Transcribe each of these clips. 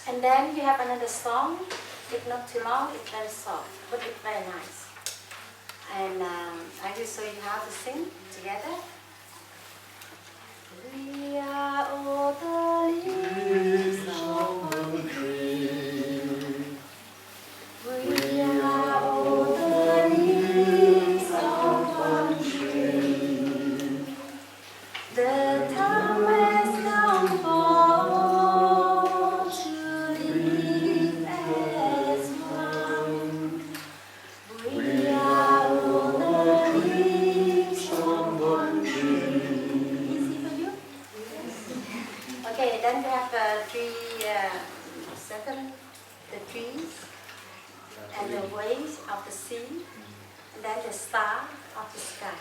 And then you have another song. It's not too long, it's very soft, but it's very nice. And I will show you how to sing together. We are all the leaves of one tree. We are all the leaves of one tree. The time has come for all to live as one. We are all the leaves of one tree. Easy for you? Okay, then we have the trees and the waves of the sea, and then the star of the sky.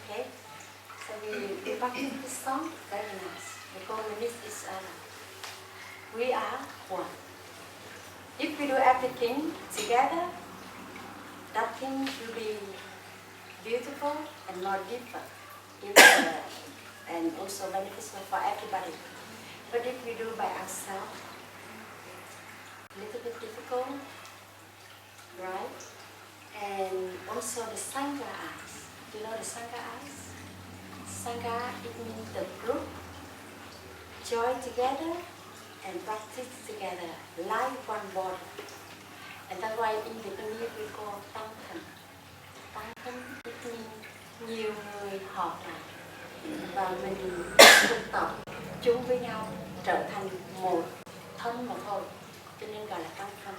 Okay? So we practice this song, very nice. We go with each other. We are one. If we do everything together, that thing will be beautiful and more deeper, and also beneficial for everybody. But if we do by ourselves, a little bit difficult, right? And also the Sangha eyes. Do you know the Sangha eyes? Sangha, it means the group join together and practice together like one body. And that's why in Vietnamese we call tăng thân. Tăng thân, it means nhiều người họp lại và mình tụ tập chung với nhau trở thành một thân mà thôi, cho nên gọi là tăng thân.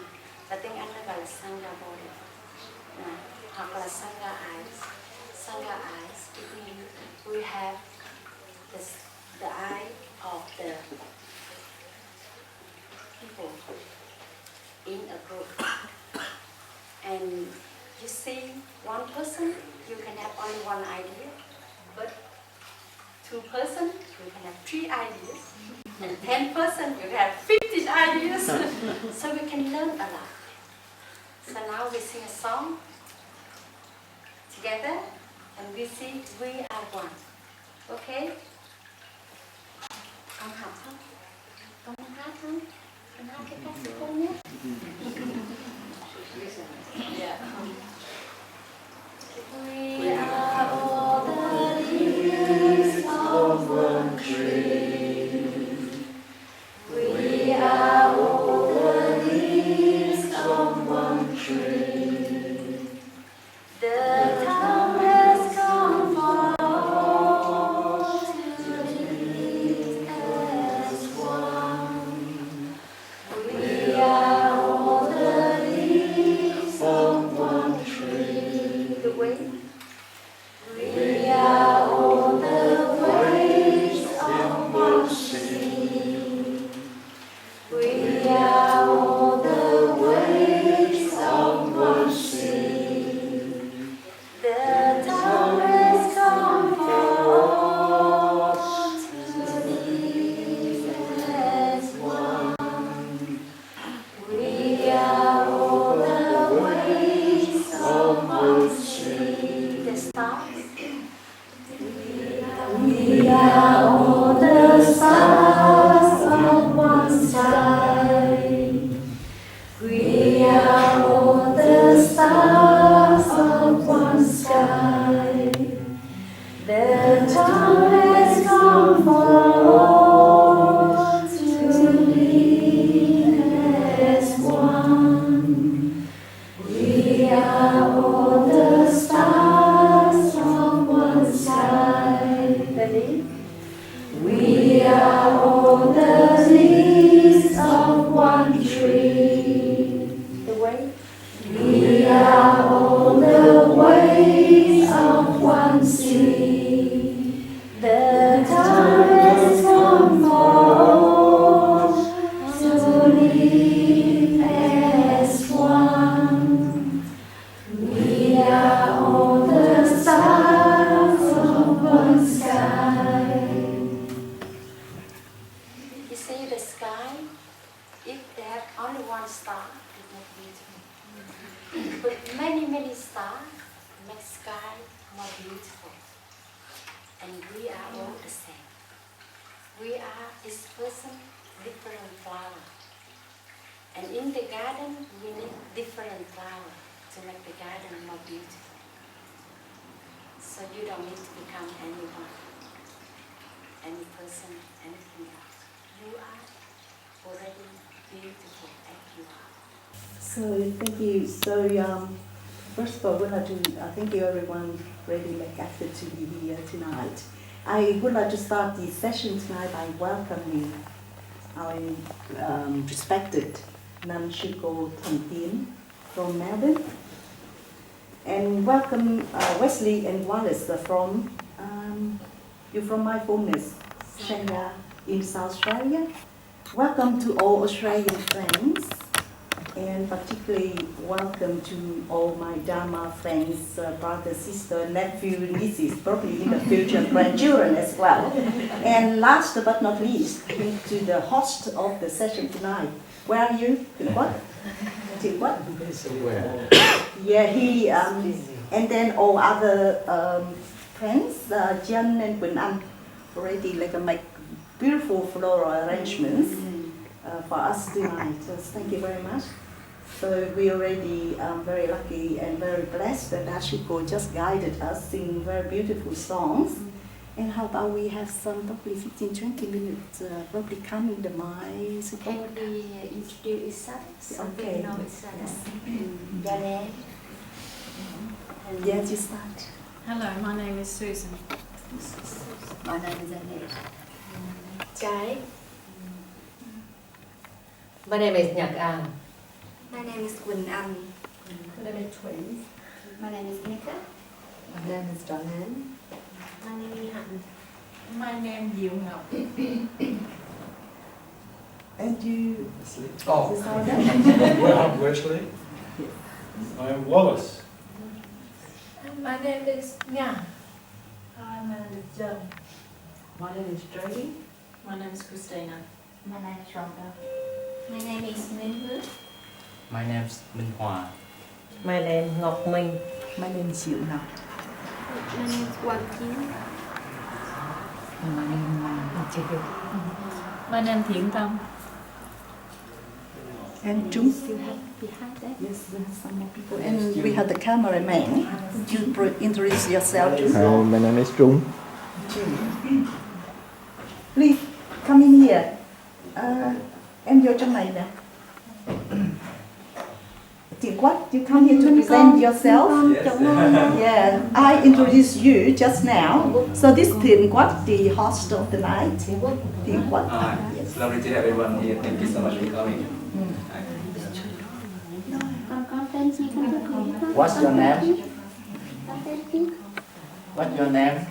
Và tiếng Anh nó gọi là Sangha body, hoặc là Sangha eyes. Sangha eyes, it means we have the eye of the people in a group. And you see one person, you can have only one idea, but 2 persons, you can have 3 ideas, and 10 persons, you can have 50 ideas. So we can learn a lot. So now we sing a song together, and we see we are one. Okay? Con học không? Con hát không? Con hát cái cách của con nhé. Yeah. We are all the leaves of one tree. We are all the leaves of one tree. The time has come for all to live as one. We are all the leaves of one tree. stars of one sky. The time has come for all to live as one. We are all the stars of one sky. We are all the leaves of one tree. We are all the waves of one sea. The time has come for all to live as one. We are all the stars of one sky. You see the sky, if they have only one star, it's not beautiful. But many stars make sky more beautiful. And we are all the same. We are each person different flower. And in the garden, we need different flower to make the garden more beautiful. So you don't need to become anyone, any person, anything else. You are already beautiful as you are. So thank you. So first of all, we'd like to thank you everyone really make effort to be here tonight. I would like to start the session tonight by welcoming our respected Nun Shiko Tiến from Melbourne, and welcome Wesley and Wallace from you're from Mindfulness Shenya in South Australia. Welcome to all Australian friends, and particularly welcome to all my Dharma friends, brother, sister, nephew, nieces, probably in the future grandchildren as well. And last but not least, to the host of the session tonight. Where are you? What? What? Yeah, he and then all other friends, Jen and Quỳnh Anh, already make beautiful floral arrangements for us tonight. So thank you very much. So we already very lucky and very blessed that Ashiko just guided us, singing very beautiful songs. And how about we have some probably 15-20 minutes probably coming the mic. Can we introduce each other? So Okay. we know each other. Your name? Yeah, you start. Hello, my name is Susan. My name is Adelaide. Cái. My name is Nhật An. My name is Quỳnh Anh. My name is Thuận. My name is Nika. My name is Thiền. My name is Hạnh. My name is Ngọc. And you... Oh, well, I'm Wesley. I am Wallace. My name is Nga. I'm John. My name is Jody. My name is Christina. My name is Rhonda. My name is Minh. My name is Minh Hòa. My name is Ngọc Minh. My name is Diệu Ngọc. My name is Quang Chiến. My name is Thiện Tâm. And Trung. You have behind that? Yes, we have some more people. And we have the cameraman. Would you introduce yourself, Trung? Hi, my name is Trung. Please, come in here. Em vô trong này nè. Thiện Quách, you come here to present yourself. Yeah, I introduced you just now. So this Thiện Quách, the host of the night. Thiện Quách. It's lovely to have everyone here. Thank you so much for coming. What's your name? What's your name?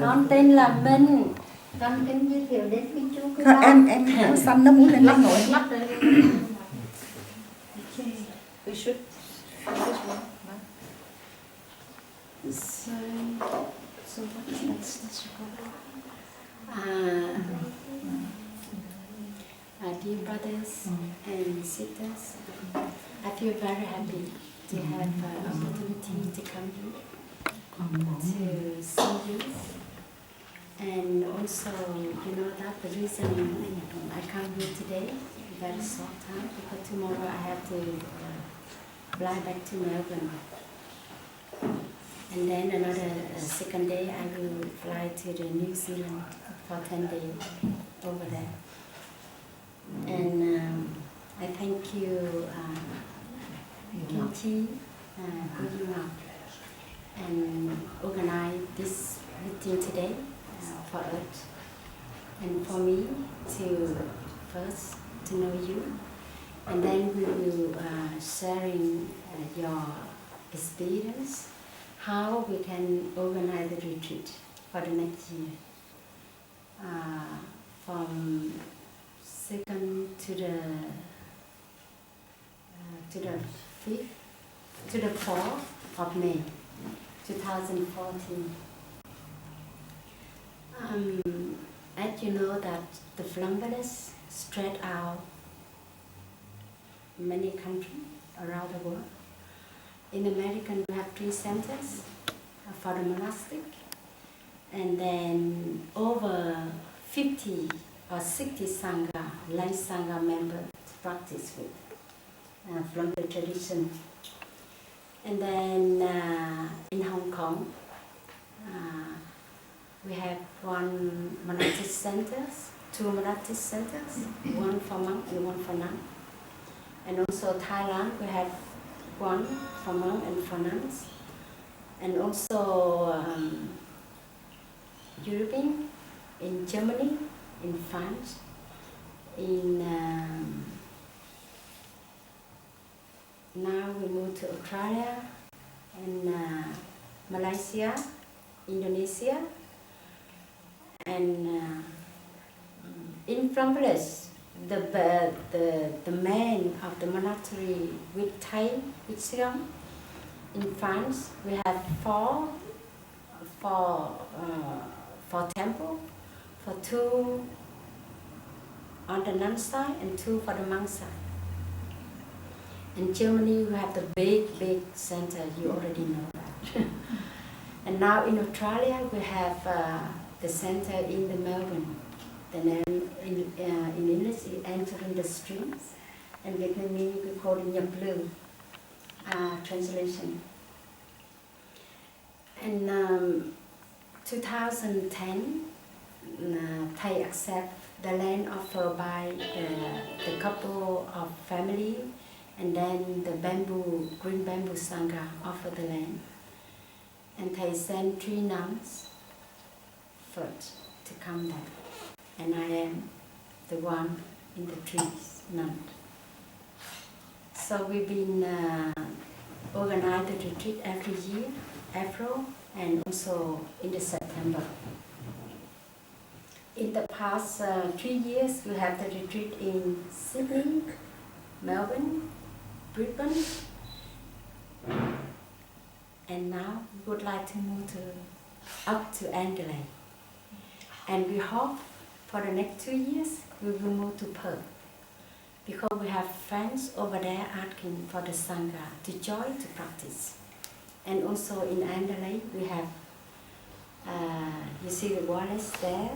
Con tên là Minh. Con kính giới thiệu đến với chú của con. Em xanh nó muốn lên lắc nổi. We should. So what's next? Dear brothers and sisters, I feel very happy to have opportunity to come here to see you. And also, you know that the reason I come here today, very short time, because tomorrow I have to fly back to Melbourne. And then another second day I will fly to the New Zealand for 10 days over there. And I thank you, Kim Chi, Gu Ngọc, and organize this meeting today for us and for me to first to know you, and then we will sharing your experience, how we can organize the retreat for the next year, from 2nd to the 5th to the 4th of May 2014. As you know that the Flumberless spread out many countries around the world. In America we have 3 centers for the monastic, and then over 50 or 60 Sangha, light Sangha members practice with Flumberless tradition. And then in Hong Kong, we have 1 monastic centers, 2 monastic centers, 1 for monk and 1 for nun. And also Thailand, we have 1 for monk and for nuns. And also European, in Germany, in France, in now we move to Australia and Malaysia, Indonesia, and in Flumberless, the man of the monastery with Thai, with Siam. In France, we have 4 for temple, for 2 on the nun side and 2 for the monk side. In Germany, we have the big center, you already know that. And now in Australia, we have the center in the Melbourne. The name in English is Entering the Streams, and Vietnamese we call it Nhập Lưu, translation. In 2010, Thai accept the land offered by the couple of family, and then the green bamboo Sangha offered the land. And Thai sent 3 nuns first to come there. And I am the one in the 3 nuns. So we've been organizing the retreat every year, April, and also in the September. In the past 3 years, we have the retreat in Sydney, Melbourne, Brisbane, and now we would like to move up to Adelaide. And we hope for the next 2 years we will move to Perth, because we have friends over there asking for the Sangha to join to practice. And also in Adelaide we have, you see the Wallace there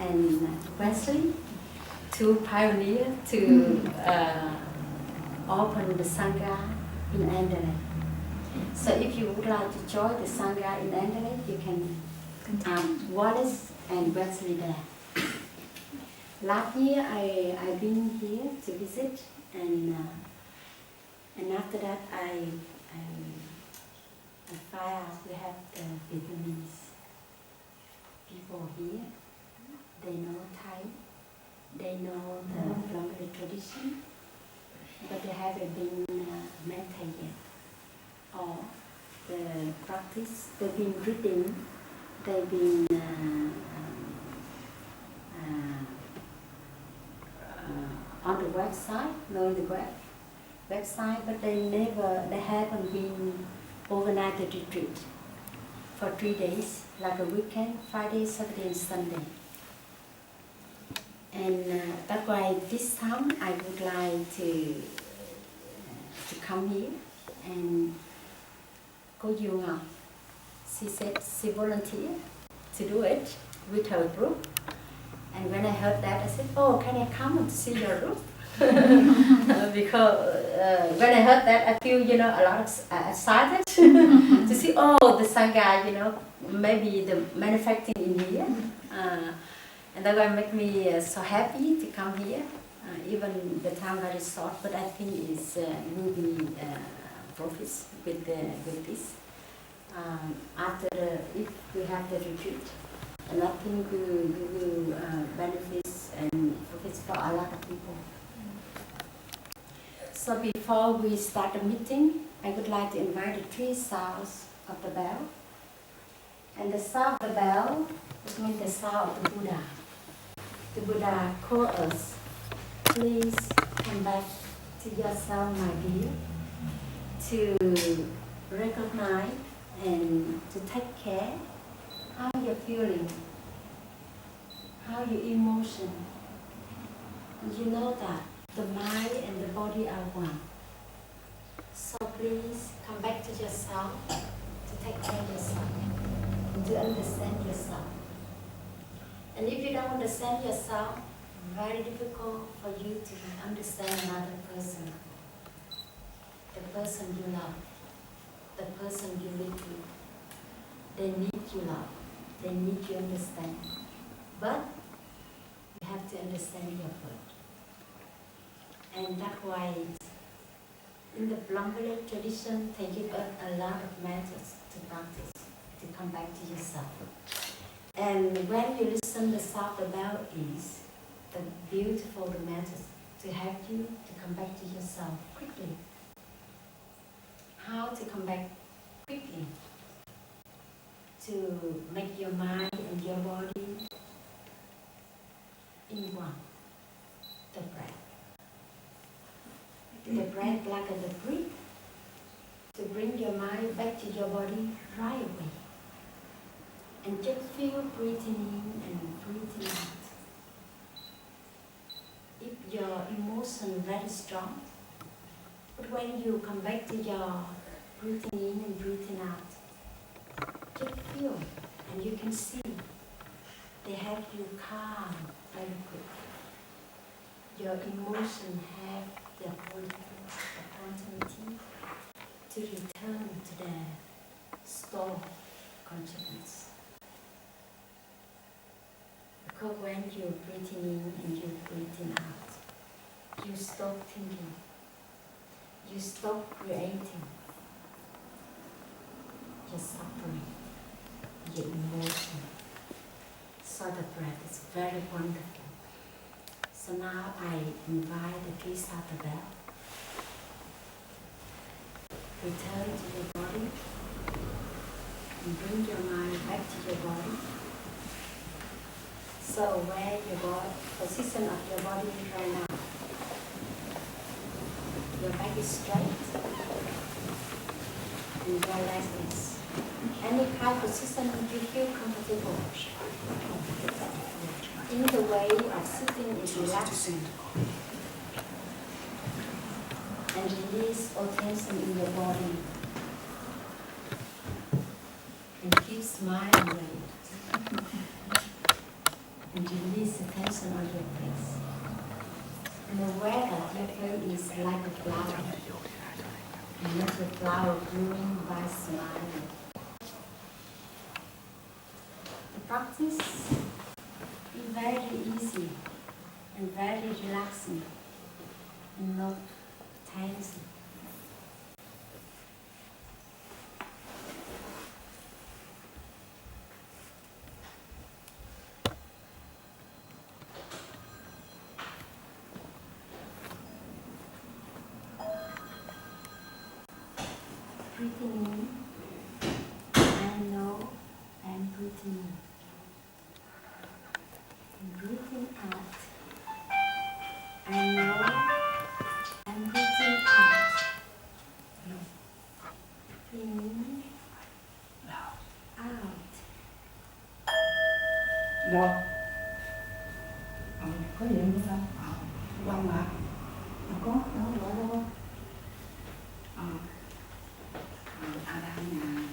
and Wesley, 2 pioneers to open the Sangha in Adelaide. So if you would like to join the Sangha in Adelaide, you can Wallace and Wesley there. Last year I've been here to visit, and after that I find out we have the Vietnamese people here. They know Thai, they know the Flumberless tradition, but they haven't been met Thai yet. Or the practice, they've been reading, they've been on the website, knowing the website, but they haven't been organized a retreat for 3 days, like a weekend, Friday, Saturday, and Sunday. And that's why this time I would like to come here, and Cô Diệu Ngọc, she said she volunteered to do it with her group. And when I heard that, I said, oh, can I come and see your group? Because when I heard that, I feel, a lot of excited to see, the Sangha, maybe the manufacturing in here. And that will make me so happy to come here. Even the time very short, but I think it's will be profits with this. After if we have the retreat, and I think we will benefit and profits for a lot of people. So before we start the meeting, I would like to invite the 3 sounds of the bell. And the sound of the bell, it means the sound of the Buddha. The Buddha calls us, please come back to yourself, my dear, to recognize and to take care how you're feeling, how your emotion. And you know that the mind and the body are one. So please come back to yourself, to take care of yourself, and to understand yourself. And if you don't understand yourself, very difficult for you to understand another person. The person you love, the person you live with. They need you love, they need you understand. But you have to understand your first. And that's why in the Blumberg tradition, they give us a lot of methods to practice, to come back to yourself. And when you listen, the sound the bell is the beautiful method to help you to come back to yourself quickly. How to come back quickly? To make your mind and your body in one. The breath. The breath like the breath. To bring your mind back to your body right away. And just feel breathing in and breathing out. If your emotion very strong, but when you come back to your breathing in and breathing out, just feel, and you can see they help you calm very quick. Your emotion have the opportunity to return to their store consciousness. Because when you're breathing in and you're breathing out, you stop thinking, you stop creating, your suffering, your emotion. So the breath is very wonderful. So now I invite the 3 sound of the bell. Return to your body and bring your mind back to your body. So where your body, position of your body right now. Your back is straight and your leg is any kind of position you feel comfortable. In the way of sitting is relaxing and release all tension in your body and keep smiling and release the tension on your face. And aware that your face is like a flower and let the flower bloom by smiling. The practice is very easy and very relaxing and not tense. Breathing in, I know I'm breathing in. And breathing out, I know I'm breathing out. In, out. Rồi. Có gì nữa không? Quăng hả? Có, đó, đó. Adelaide.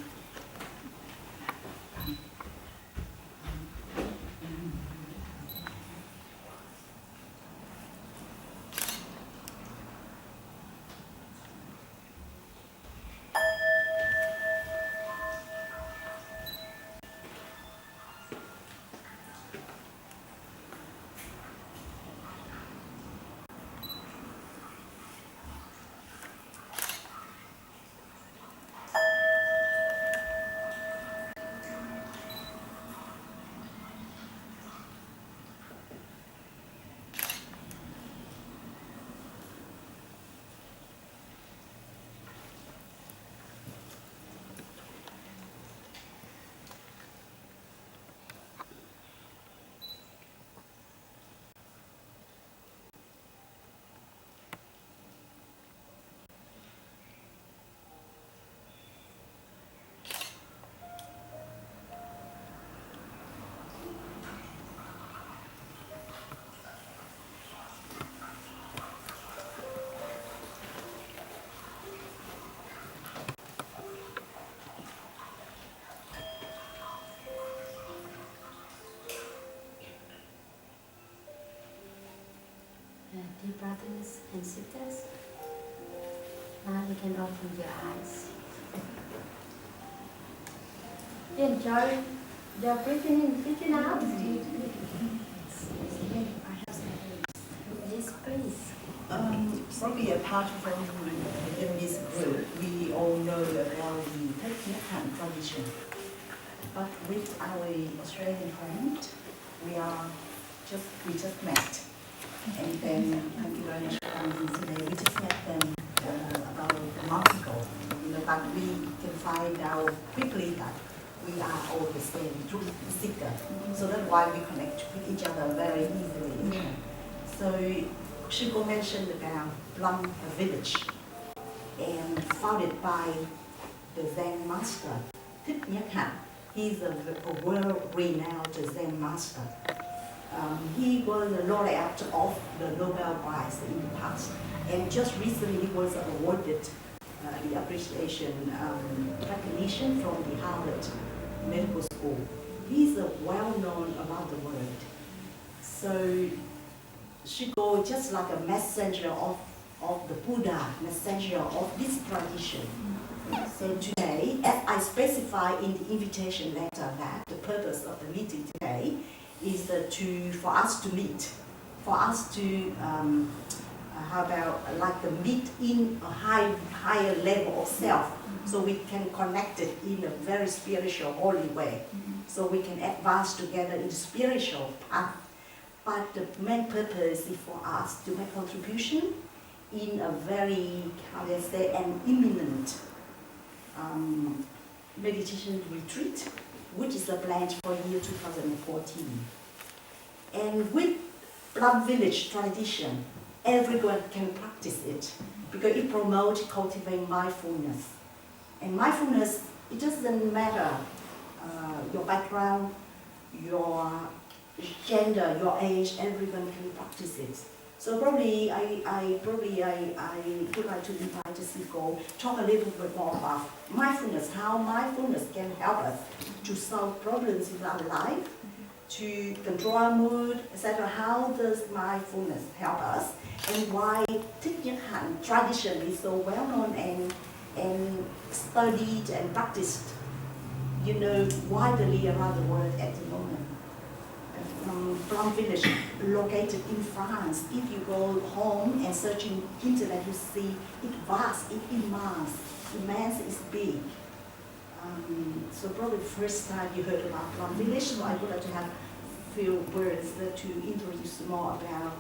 brothers and sisters. Now you can open your eyes. Enjoy your breathing in, breathing out. Yes, please. Probably apart from within this group, we all know about the Thiện tradition. But with our Australian friend, we just met. And then, thank you very much for coming today. We just met them about a month ago. But we can find out quickly that we are all the same truth seeker. So that's why we connect with each other very easily. So Shiko mentioned about Plum Village, and founded by the Zen master Thiện. He's a world-renowned Zen master. He was a laureate of the Nobel Prize in the past, and just recently he was awarded the appreciation recognition from the Harvard Medical School. He's well-known around the world. So Shiko just like a messenger of the Buddha, messenger of this tradition. So today, as I specify in the invitation letter, that the purpose of the meeting today is for us to meet, for us to meet in a higher level of self, so we can connect it in a very spiritual, holy way, so we can advance together in the spiritual path. But the main purpose is for us to make contribution in a very, an imminent meditation retreat, which is planned for year 2014. And with Plum Village tradition, everyone can practice it because it promotes cultivating mindfulness. And mindfulness, it doesn't matter your background, your gender, your age, everyone can practice it. So probably I would like to invite Siko talk a little bit more about mindfulness, how mindfulness can help us to solve problems in our life, to control our mood, etc. How does mindfulness help us, and why Thiện tradition is so well known and studied and practiced, widely around the world at the moment. Plum Village, located in France. If you go home and search in internet, you see it vast, it immense, it's big. So probably the first time you heard about Plum Village, so I would like to have a few words to introduce more about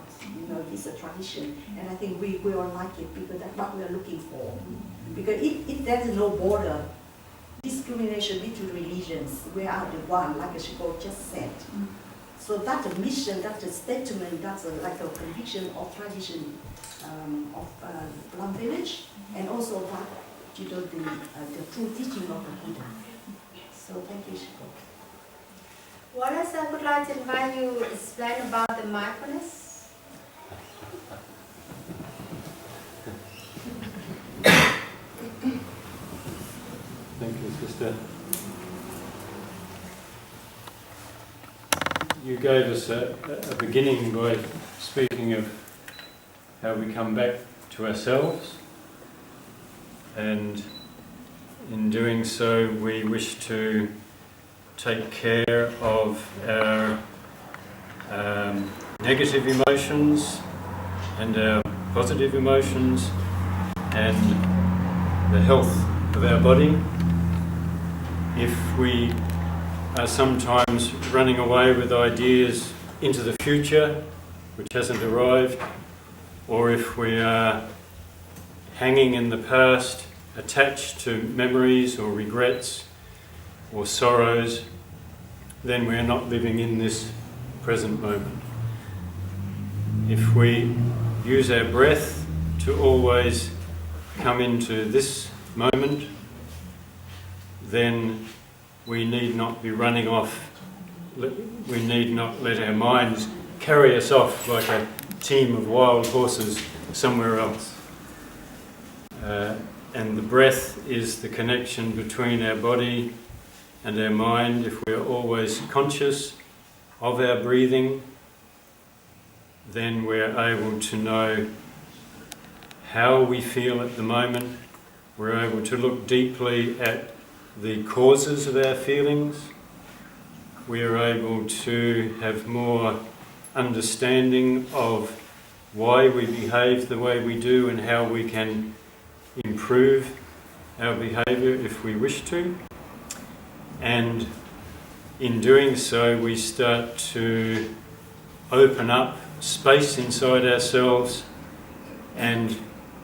this tradition. And I think we will like it because that's what we are looking for. Because if there is no border, discrimination between religions, we are the one, like Shiko just said. So that's a mission, that's a statement, that's like a conviction of tradition of Plum Village, and also about the true teaching of the Buddha. So thank you, Shiko. Wallace, I would like to invite you to explain about the mindfulness. Thank you, sister. You gave us a beginning by speaking of how we come back to ourselves, and in doing so we wish to take care of our negative emotions and our positive emotions and the health of our body. If we are sometimes running away with ideas into the future which hasn't arrived, or if we are hanging in the past, attached to memories or regrets or sorrows, then we are not living in this present moment. If we use our breath to always come into this moment, then we need not be running off, we need not let our minds carry us off like a team of wild horses somewhere else. And the breath is the connection between our body and our mind. If we are always conscious of our breathing, then we're able to know how we feel at the moment. We're able to look deeply at the causes of our feelings. We are able to have more understanding of why we behave the way we do and how we can improve our behaviour if we wish to. And in doing so, we start to open up space inside ourselves, and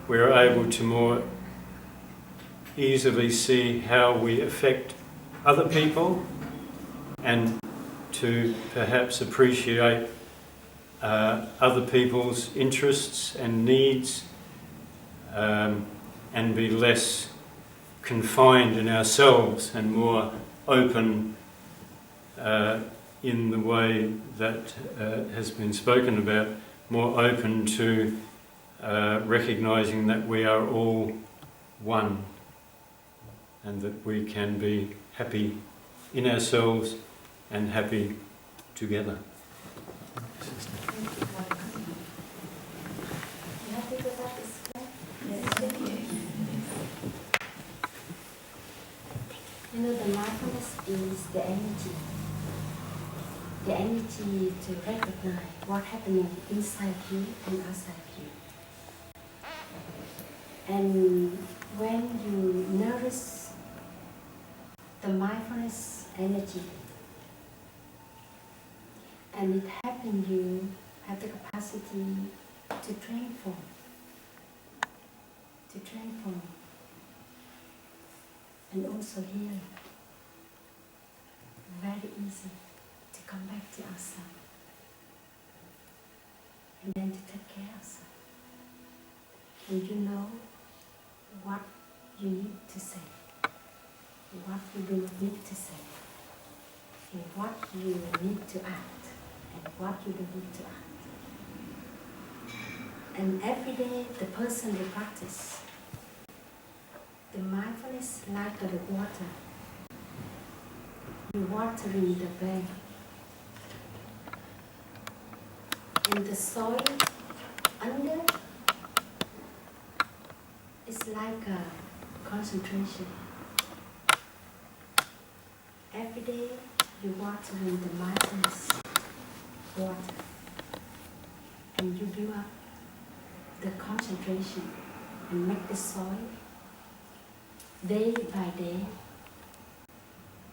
we're able to more easily see how we affect other people, and to perhaps appreciate other people's interests and needs, and be less confined in ourselves and more open in the way that has been spoken about, more open to recognising that we are all one, and that we can be happy in ourselves and happy together. You have to go back to school? You know, the mindfulness is the energy to recognize what's happening inside you and outside you. And when you notice the mindfulness energy, and it happens, you have the capacity to transform. And also heal. Very easy to come back to ourselves. And then to take care of ourselves. And you know what you need to say, what you do not need to say, and what you need to act, and what you don't need to act. And every day the person will practice the mindfulness like the water. You watering the bank, and the soil under is like a concentration. Every day you watering the mindfulness water, and you build up the concentration and make the soil day by day.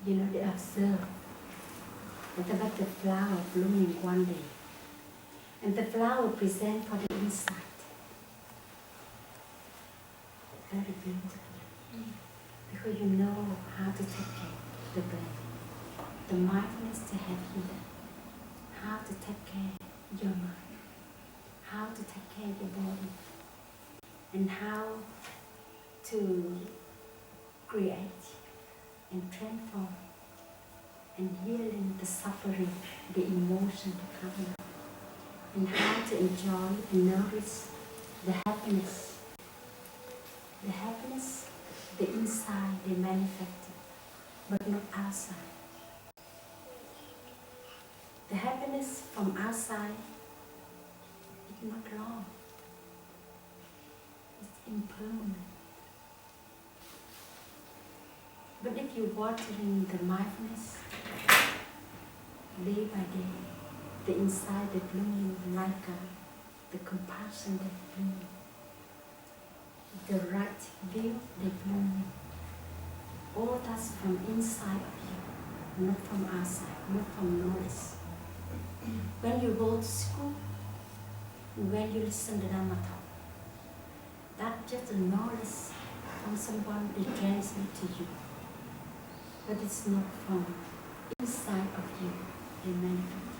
You know, they observe and about the flower blooming one day, and the flower present for the inside. Very beautiful, because you know how to take care of the breath, the mindfulness to have here, how to take care of your mind, how to take care of your body, and how to create and transform and healing the suffering, the emotion that comes up, and how to enjoy and notice the happiness, the inside they manifested, but not outside. The happiness from outside is not long, it's impermanent. But if you watering the mindfulness day by day, the inside they blooming like the compassion they blooming, the right view they blooming. All that's from inside of you, not from outside, not from noise. When you go to school, when you listen to Dhamma talk, that's just a knowledge from someone they transmit to you. But it's not from inside of you, they manifest.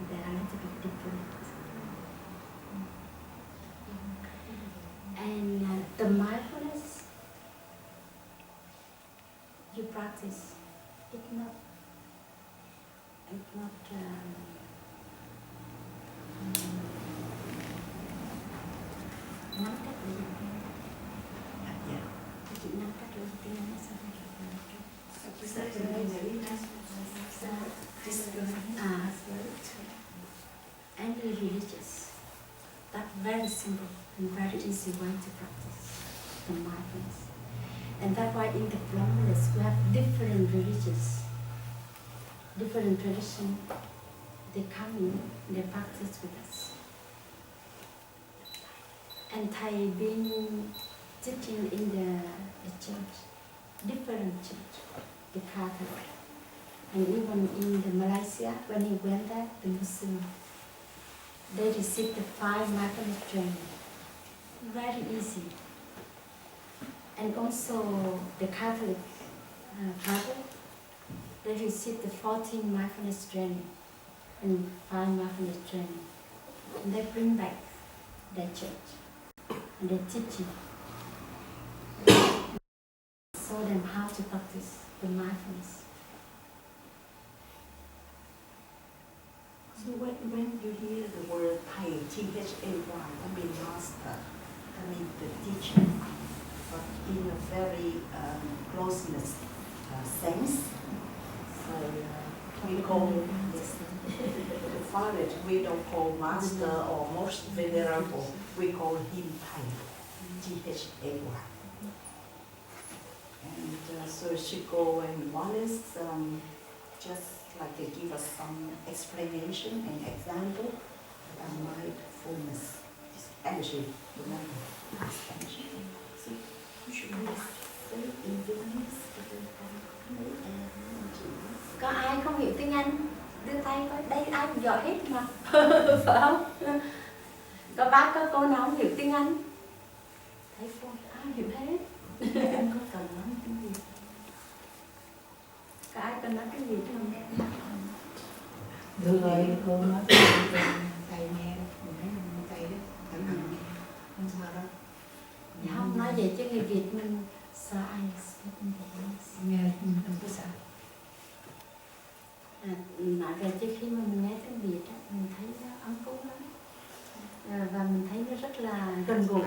They are a little bit different. And the mindfulness you practice, it's not any religious. That's very simple and very easy way to practice the mindfulness. And that's why in the Brahmanas we have different religions, different traditions. They come in, they practice with us. And Thai been teaching in the church, different church, the Catholic. And even in the Malaysia, when he went there, the Muslim, they received the 5 mindfulness training. Very easy. And also the Catholic father, they received the 14 mindfulness training and 5 mindfulness training. And they bring back their church and they teach you. Show them how to practice the mindfulness. So when you hear the word Thai, T-H-A-Y, I mean master, I mean the teacher, but in a very closeness sense. So we call the father, we don't call master or most venerable, we call him Thai, T-H-A-Y. And so she go and Wallace just like they give us some explanation and example about mindfulness. Actually, remember, so you should really say in Vietnamese. Có ai không hiểu tiếng Anh? Đưa tay coi, đây ai cũng giỏi hết mà. Phải không? Có bác, có cô nào không hiểu tiếng Anh? Thấy cô, ai hiểu hết. Em có cần nói tiếng Việt. Có ai cần nói tiếng Việt không? Được rồi, cô nói tiếng Việt cho thầy nghe. Mình thấy mình thầy đó, thầy nghe. Không sao đâu. Dạ không, nói vậy chứ người Việt mình sợ ai speak in Vietnamese. Nghe, không có sợ. Nói về chứ khi mà mình nghe tiếng Việt á, mình thấy nó ấm cúng lắm. Và mình thấy nó rất là gần gũi.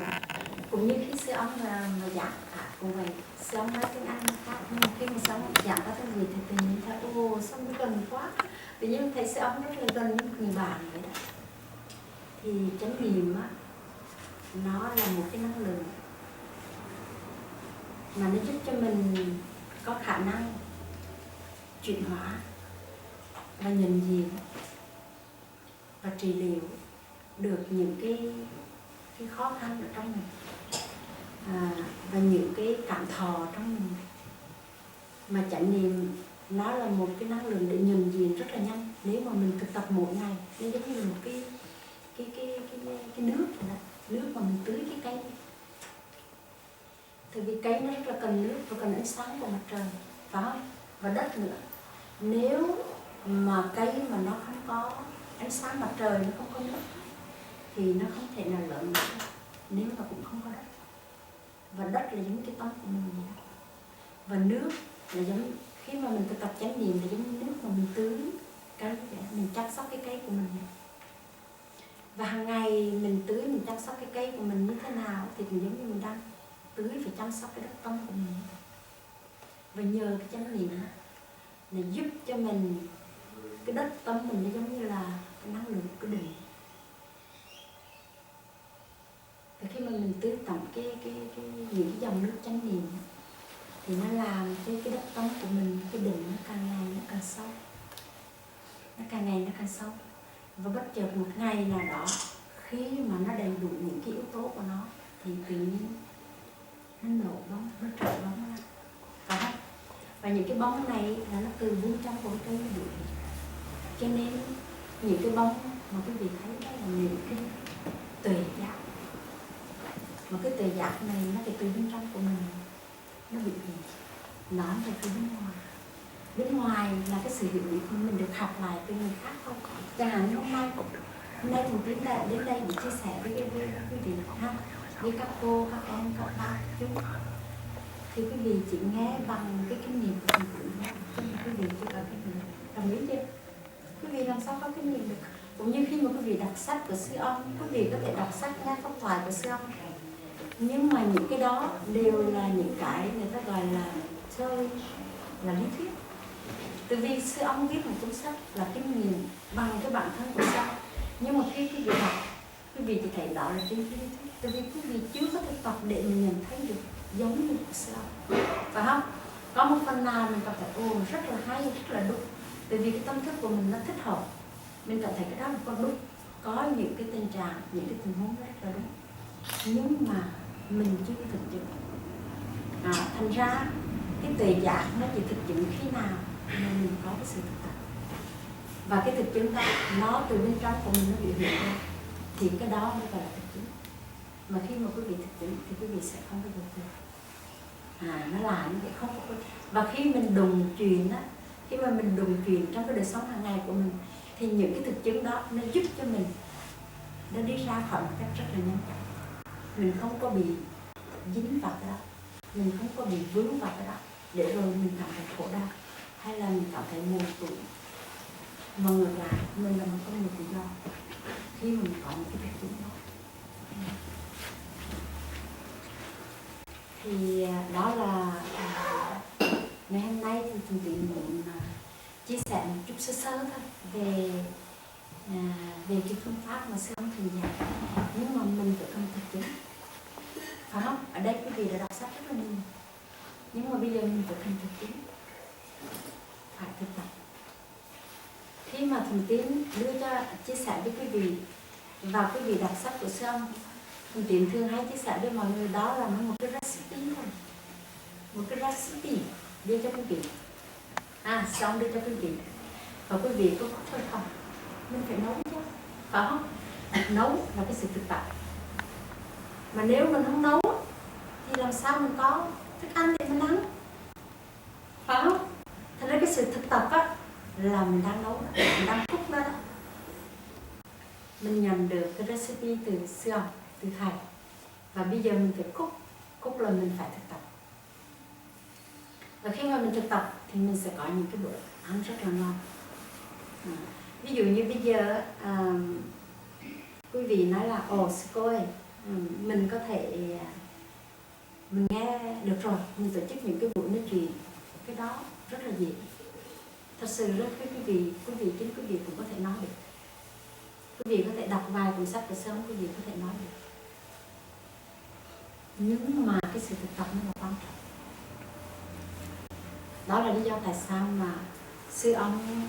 Cũng như khi sư ông mà giảng cũng vậy, sư ông nói tiếng Anh khác, nhưng mà khi mà sư ông giảng qua tiếng Việt thì tự nhiên thấy ồ sao nó gần quá. Tự nhiên thấy sư ông rất là gần như một người bạn vậy đó. Thì chánh niệm á, nó là một cái năng lượng mà nó giúp cho mình có khả năng chuyển hóa và nhận diện và trị liệu được những cái khó khăn ở trong mình và những cái cảm thọ trong mình. Mà chánh niệm nó là một cái năng lượng để nhận diện rất là nhanh. Nếu mà mình thực tập mỗi ngày, nó giống như là một cái nước vậy đó. Nước mà mình tưới cái cây. Tại vì cây nó rất là cần nước và cần ánh sáng của mặt trời, phải không? Và đất nữa. Nếu mà cây mà nó không có ánh sáng mặt trời, nó không có nước thì nó không thể nào lớn được. Nếu mà cũng không có đất. Và đất là giống cái tâm của mình vậy đó. Và nước là giống khi mà mình thực tập chánh niệm là giống như nước mà mình tưới cây vậy, mình chăm sóc cái cây của mình. Và hàng ngày mình tưới, mình chăm sóc cái cây của mình như thế nào thì cũng giống như mình đang tưới và chăm sóc cái đất tâm của mình. Và nhờ cái chánh niệm là giúp cho mình, cái đất tâm mình nó giống như là cái năng lượng của định. Và khi mà mình tưới tẩm những cái dòng nước chánh niệm thì nó làm cho cái đất tâm của mình, cái định nó càng ngày nó càng sâu. Nó càng ngày nó càng sâu. Và bất chợt một ngày nào đó, khi mà nó đầy đủ những cái yếu tố của nó thì tự nhiên nó nổ bóng, nó trở bóng ra. Phải không? Và những cái bóng này là nó từ bên trong của cây bụi. Cho nên những cái bóng mà quý vị thấy đó là những cái tuệ giác. Mà cái tuệ giác này nó từ bên trong của mình, nó bị gì? Nói về phía bên ngoài. Bên ngoài là cái sự hiểu biết của mình được học lại từ người khác không? Chẳng hạn như hôm nay thì Tiến đến đây để chia sẻ với quý vị ha, với các cô, các em, các bác, chú. Thì quý vị chỉ nghe bằng cái kinh nghiệm của mình, quý vị chưa có kinh nghiệm. Đồng ý chưa? Quý vị làm sao có kinh nghiệm được? Cũng như khi mà quý vị đọc sách của sư ông, quý vị có thể đọc sách nghe pháp thoại của sư ông. Nhưng mà những cái đó đều là những cái người ta gọi là chơi, là lý thuyết. Tại vì sư ông viết một cuốn sách là kinh nghiệm bằng cái bản thân của sư ông. Nhưng mà khi quý vị học, quý vị chỉ thấy đó là trên lý thuyết. Tại vì quý vị chưa có thực tập để mình nhận thấy được giống như của sao, phải không? Có một phần nào mình cảm thấy rất là hay, rất là đúng. Tại vì cái tâm thức của mình nó thích hợp, mình cảm thấy cái đó là có đúng. Có những cái tình trạng, những cái tình huống rất là đúng. Nhưng mà mình chưa có thực chứng. Thành ra cái tuệ giác nó chỉ thực chứng khi nào mà mình có cái sự thực tập. Và cái thực chứng đó nó từ bên trong của mình nó biểu hiện ra, thì cái đó mới gọi là thực chứng. Mà khi mà quý vị thực chứng thì quý vị sẽ không có được được. Nó là như vậy, không có. Và khi mình đụng chuyện á, khi mà mình đụng chuyện trong cái đời sống hàng ngày của mình, thì những cái thực chứng đó nó giúp cho mình nó đi ra khỏi một cách rất là nhanh chóng. Mình không có bị dính vào cái đó, mình không có bị vướng vào cái đó để rồi mình cảm thấy khổ đau hay là mình cảm thấy buồn tủi. Mà ngược lại, mình là một con người tự do khi mà mình có những cái thực chứng đó. Thì đó là ngày hôm nay thì chúng tôi muốn chia sẻ một chút sơ sơ thôi về cái phương pháp mà sư ông thường dạy. Nhưng mà mình phải cần thực chứng, phải không? Ở đây quý vị đã đọc sách rất là nhiều, nhưng mà bây giờ mình phải cần thực chứng, phải thực tập. Khi mà Thuận Tiến đưa cho chia sẻ với quý vị và quý vị đọc sách của sư ông, Thuận Tiến thường hay chia sẻ với mọi người đó là một cái recipe thôi, một cái recipe đưa cho quý vị, xong đưa cho quý vị, và quý vị có thôi không, mình phải nấu chứ, phải không? Nấu là cái sự thực tập. Mà nếu mình không nấu thì làm sao mình có thức ăn để mình ăn, phải không? Thật ra cái sự thực tập á là mình đang nấu, mình đang cook đó. Mình nhận được cái recipe từ sư ông, từ thầy, và bây giờ mình phải cook là mình phải thực tập. Và khi mà mình thực tập thì mình sẽ có những cái bữa ăn rất là ngon. Ví dụ như bây giờ quý vị nói là sư cô ơi, mình có thể mình nghe được rồi, mình tổ chức những cái buổi nói chuyện, cái đó rất là dễ. Thật sự rất quý vị chính quý vị cũng có thể nói được. Quý vị có thể đọc vài cuốn sách của sư ông, quý vị có thể nói được. Nhưng mà cái sự thực tập nó là quan trọng. Đó là lý do tại sao mà sư ông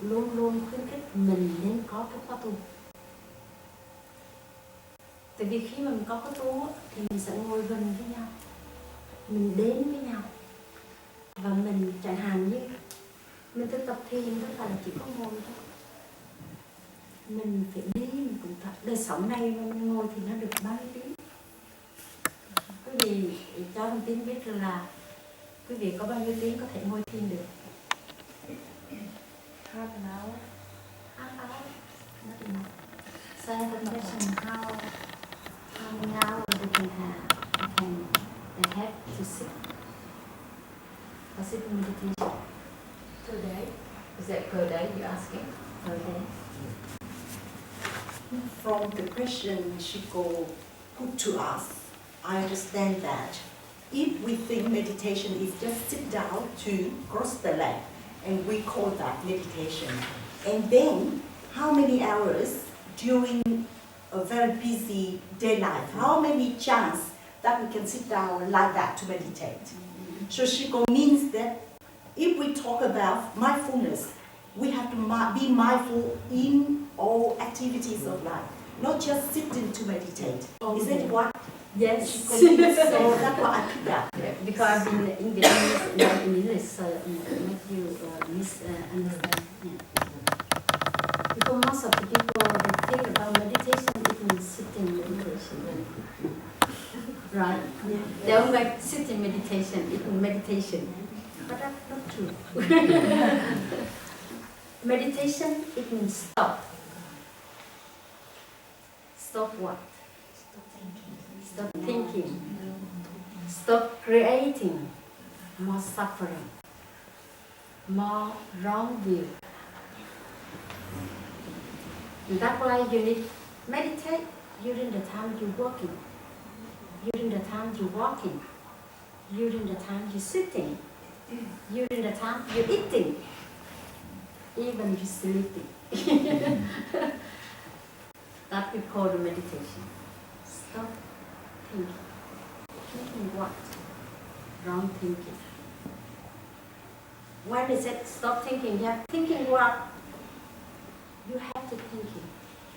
luôn luôn khuyến khích mình nên có cái khóa tu. Tại vì khi mà mình có khóa tu thì mình sẽ ngồi gần với nhau, mình đến với nhau, và mình chẳng hạn như mình thực tập thiền, tức là chỉ có ngồi thôi. Mình phải đi, mình cũng thật. Đời sống này mà mình ngồi thì nó được bao nhiêu tiếng? Quý vị cho thông tin biết là quý vị có bao nhiêu tiếng có thể ngồi thiền được? Half an hour. Half hour. Not enough. So I have a question, how many hours we can have to sit? For sitting meditation. Per day? Is that per day you're asking? Per day. From the question Shiko put to us, I understand that if we think meditation is just sit down to cross the leg, and we call that meditation, and then how many hours during a very busy day life, how many chance that we can sit down like that to meditate? So Shiko means that if we talk about mindfulness, we have to be mindful in all activities of life, not just sitting to meditate. Is that what? Yes. Shiko means? So that's what I picked up. Because in Vietnamese, not in English, so make you misunderstand. Yeah. Because most of the people they think about meditation, it means sitting meditation. Right? Yeah. They don't like sitting meditation, it means meditation. But that's not true. Meditation, it means stop. Stop what? Stop thinking. Stop creating more suffering, more wrong view. And that's why you need meditate during the time you're working, during the time you're walking, during the time you're sitting, during the time you're eating, even you're sleeping. That we call the meditation. Stop thinking. Thinking what? Wrong thinking. When is it stop thinking? You have thinking what? You have to thinking.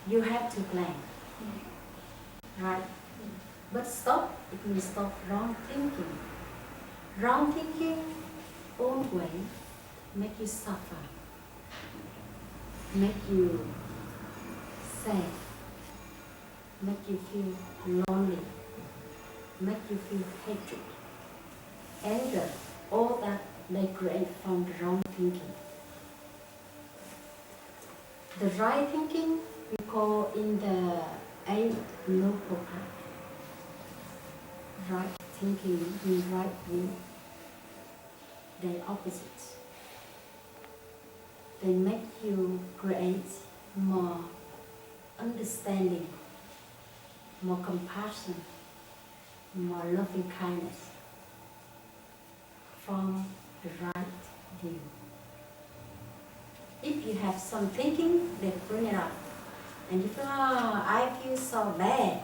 You have to plan. Right? But stop, it means stop wrong thinking. Wrong thinking, own way, make you suffer, make you sad, make you feel lonely, make you feel hatred, anger, all that they create from the wrong thinking. The right thinking we call in the 8 noble path. Right thinking in right view, they're opposites. They make you create more understanding, more compassion, more loving kindness from the right view. If you have some thinking, then bring it up. And you feel, I feel so bad,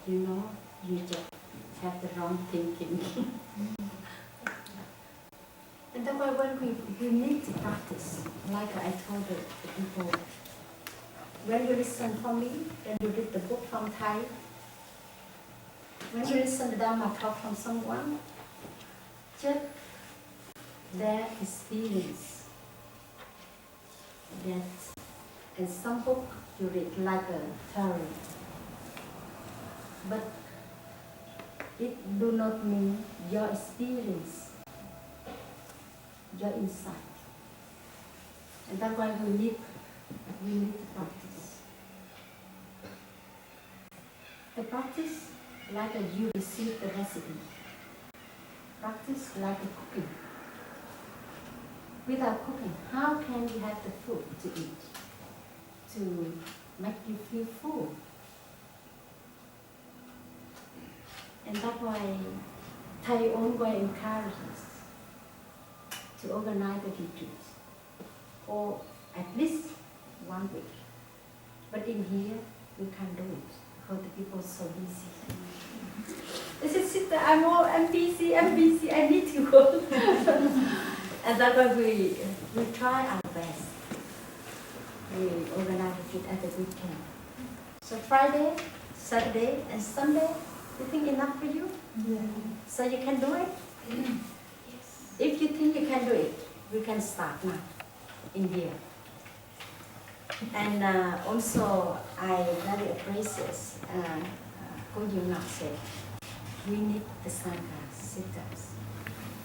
you know, you just have the wrong thinking. And that's why when we need to practice, like I told the people, when you listen from me, when you read the book from Thai, when you listen to Dharma talk from someone, just their experience. That in some book you read like a theory, but it do not mean your experience, your insight. And that's why we need to practice. The practice like you receive the recipe. Practice like a cooking. Without cooking, how can you have the food to eat, to make you feel full? And that's why Thai own way encourages to organize the retreat, or at least 1 week. But in here, we can't do it because the people are so busy. They said, sister, I'm busy, I need to go. And that's why we try our best. We organize it at the weekend. So Friday, Saturday, and Sunday, you think enough for you? Yeah. So you can do it? Yes. If you think you can do it, we can start now in here. And also, I very appreciate Koyuna said, we need the Sangha sisters.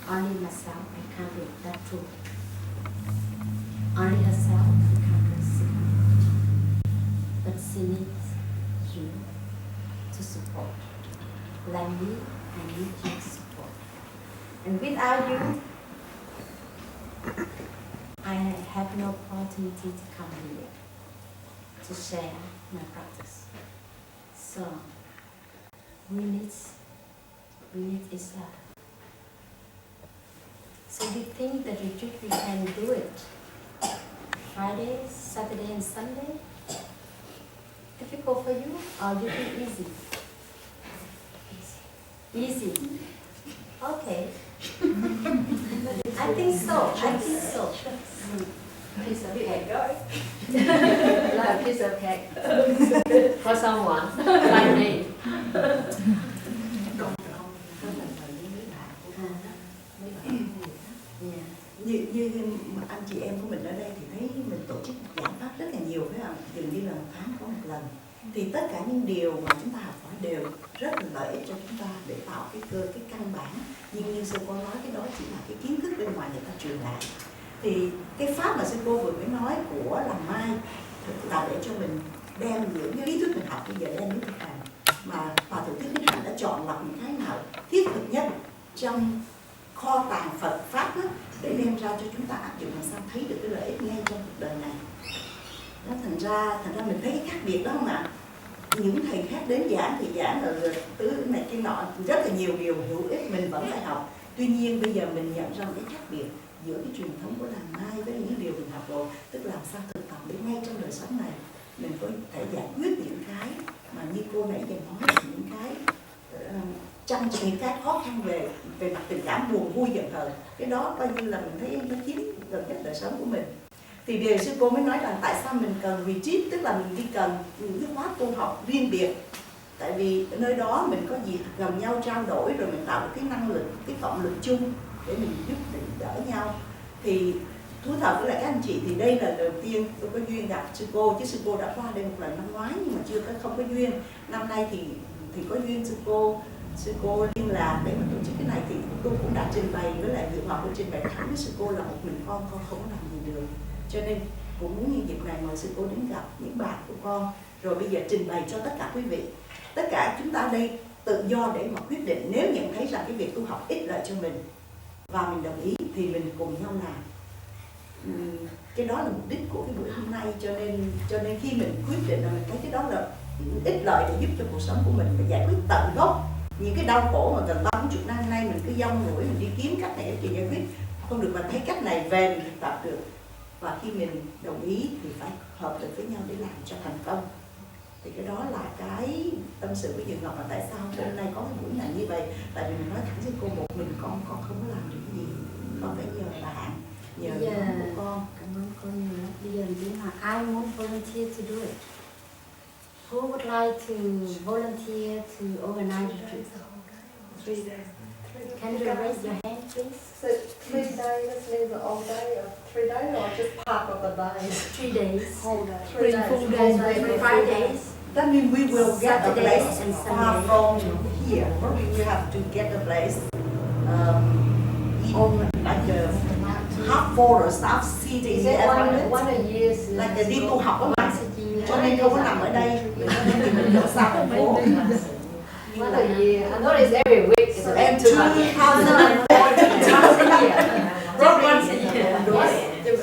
Only myself, I can't do it, that's true. Only herself, I can't do it. But she needs you to support. Like me, I need your support. And without you, I have no opportunity to come here to share my practice. So, we need each other. So you think that retreat we can do it Friday, Saturday and Sunday? Difficult for you or you think easy? Easy. Okay. I think so. Piece of cake. Like a piece of cake for someone like me. Như anh chị em của mình ở đây thì thấy mình tổ chức giảng pháp rất là nhiều, phải không? Dường như là 1 tháng có 1 lần. Thì tất cả những điều mà chúng ta học hỏi đều rất là lợi ích cho chúng ta để tạo cái căn bản. Nhưng như sư cô nói, cái đó chỉ là cái kiến thức bên ngoài người ta truyền lại. Thì cái pháp mà sư cô vừa mới nói của làm mai là để cho mình đem những cái lý thuyết mình học bây giờ đem đến thực hành. Mà Hòa Thượng Thích Nhất Hạnh đã chọn lọc những cái nào thiết thực nhất trong kho tàng Phật pháp đó, để đem ra cho chúng ta áp dụng làm sao thấy được cái lợi ích ngay trong cuộc đời này. Đó, thành ra mình thấy cái khác biệt đó không ạ? Những thầy khác đến giảng thì giảng ở tứ này kia nọ rất là nhiều điều hữu ích mình vẫn phải học. Tuy nhiên bây giờ mình nhận ra một cái khác biệt giữa cái truyền thống của làng Mai với những điều mình học rồi, tức làm sao thực tập để ngay trong đời sống này mình có thể giải quyết những cái mà như cô nãy giờ nói là những cái trong những cái khó khăn về mặt tình cảm, buồn vui giận hờn, cái đó coi như là mình thấy nó chiếm gần hết đời sống của mình. Thì điều sư cô mới nói là tại sao mình cần retreat, tức là mình đi cần những cái khóa tu học riêng biệt. Tại vì ở nơi đó mình có dịp gần nhau trao đổi, rồi mình tạo được cái năng lực, cái cộng lực chung để mình giúp đỡ nhau. Thì thú thật với lại các anh chị thì đây là đầu tiên tôi có duyên gặp sư cô, chứ sư cô đã qua đây một lần năm ngoái nhưng mà không có duyên. Năm nay thì có duyên sư cô liên lạc để mà tổ chức cái này, thì tôi cũng đã trình bày với lại Diệu Ngọc cũng trình bày thẳng với sư cô là một mình con không có làm gì được, cho nên cũng muốn nhân dịp này mời sư cô đến gặp những bạn của con, rồi bây giờ trình bày cho tất cả quý vị. Tất cả chúng ta ở đây tự do để mà quyết định, nếu nhận thấy rằng cái việc tu học ích lợi cho mình và mình đồng ý thì mình cùng nhau làm. Cái đó là mục đích của cái buổi hôm nay, cho nên khi mình quyết định là mình thấy cái đó là ích lợi để giúp cho cuộc sống của mình, phải giải quyết tận gốc những cái đau khổ mà gần 30 năm nay mình cứ dông nổi, mình đi kiếm cách này để giải quyết không được, mà thấy cách này về mình thực tập được, và khi mình đồng ý thì phải hợp lực với nhau để làm cho thành công. Thì cái đó là cái tâm sự với Diệu Ngọc là tại sao hôm nay có cái buổi này như vậy. Tại vì mình nói thẳng với cô, một mình con không có làm được cái gì, con phải nhờ bạn, nhờ nhóm của con. Cảm ơn cô nhiều. Bây giờ tiếng là ai muốn volunteer to do it? Who would like to volunteer to organize the trip? 3 days. Can you raise your hand, please? So 3 days, let's leave it all day or 3 days or just part of the days? 3 days. Whole day. 3 full days. 5 days. That means we will get a Saturdays place and far Sundays. from here. Probably we have to get a place in like a half forest, half city. Is it one a year? Like đi tu học á mà, Once a year. cho nên không có nằm ở đây, mình ở xa thành phố. Once a year. I know it's every week. It's a And bit too much. 2040. Once a year. Probably Once a year.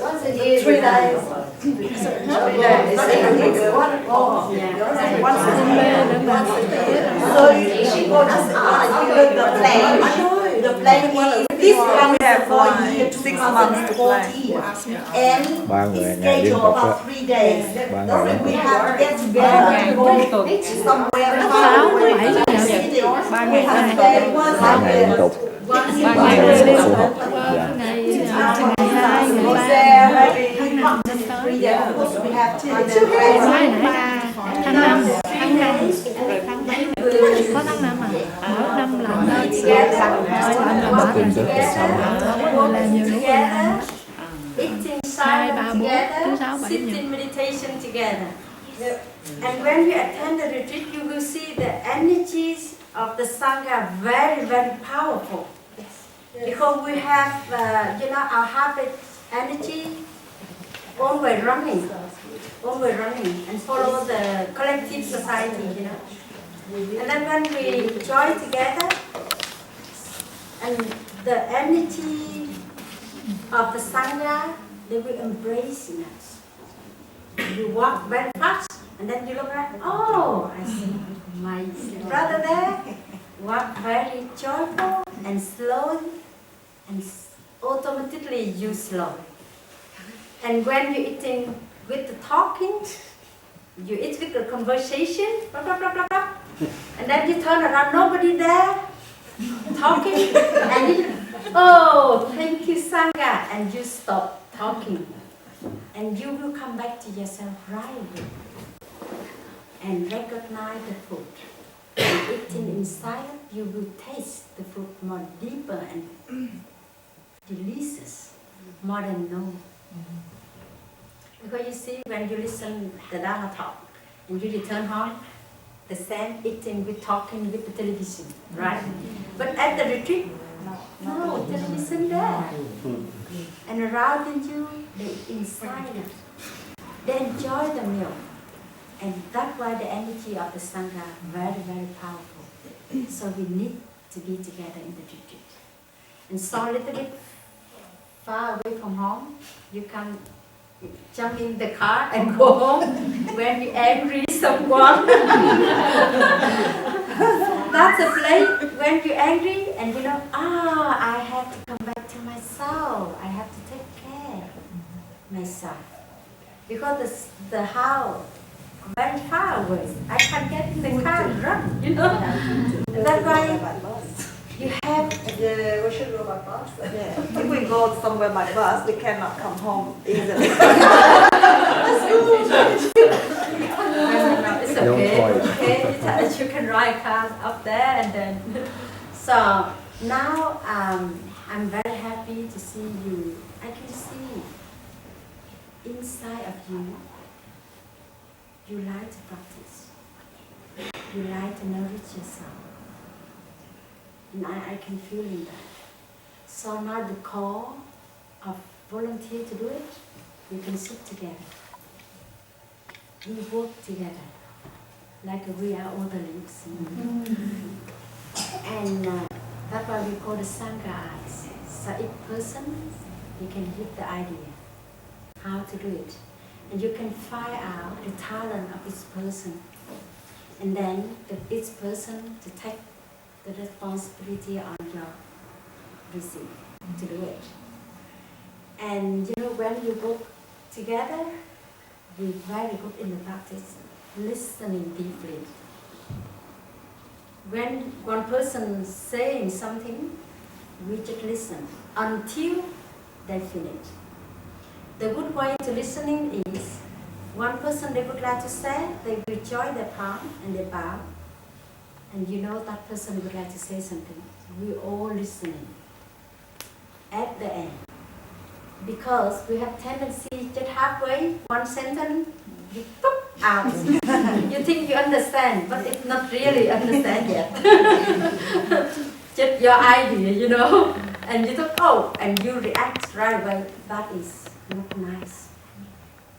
Once a year. 3 days. So she go to the plan. The plan is this one is for year 2014, and it's scheduled about 3 days. So we have to get together and go somewhere far away from the city. We have to stay one liên tục Once 3 ngày liên tục. tháng 5 rồi tháng 7 có tháng 5 ở 5 lần làm nhiều lúc làm Eating 2, 3, 4 together, thứ 6, 7 nhật. sitting meditation together. And when you attend the retreat, you will see the energies of the Sangha very, very powerful. Because we have, our habit energy always running, and follow the collective society, And then when we join together, and the energy of the Sangha, they will embrace us. You walk very fast, and then you look at, oh, I see my brother there, walk very joyful and slowly, and automatically you slow. And when you're eating with the talking, you eat with the conversation, blah, blah, blah, blah, blah. And then you turn around, nobody there, talking, and you, oh, thank you, Sangha, and you stop talking. And you will come back to yourself right away and recognize the food. And eating in silence, you will taste the food more deeper and delicious, more than known. Because you see, when you listen the Dharma talk, and you return home, the same eating with talking with the television, right? But at the retreat, no television there. And around you, they in silence. They enjoy the meal. And that's why the energy of the Sangha very, very powerful. So we need to be together in the retreat. And so a little bit far away from home, you can jump in the car and go home when you're angry someone. That's a place when you're angry and I have to come back to myself. I have to take care of myself. Because the house very far away. I can't get in the car and run, you know. That's why you have. Yeah, we should go by bus. Yeah. If we go somewhere by bus, we cannot come home easily. No, it's okay. Okay, you can ride cars up there and then. So now I'm very happy to see you. I can see inside of you. You like to practice. You like to nourish yourself. And I can feel in that. So now the call of volunteer to do it, we can sit together. We work together, like we are all the links. And that's why we call the Sangha eyes. So each person, you can give the idea how to do it. And you can find out the talent of each person. And then each person to take the responsibility on your receive to do it. And you know, when you work together, we're very good in the practice, listening deeply. When one person is saying something, we just listen until they finish. The good way to listening is, one person they would like to say, they will join their palm and they bow. And you know that person would like to say something. We all listening at the end. Because we have tendency just halfway, one sentence, you pop out. You think you understand, but it's not really understand yet. Just your idea, you know. And you thought, oh, and you react right away. That is not nice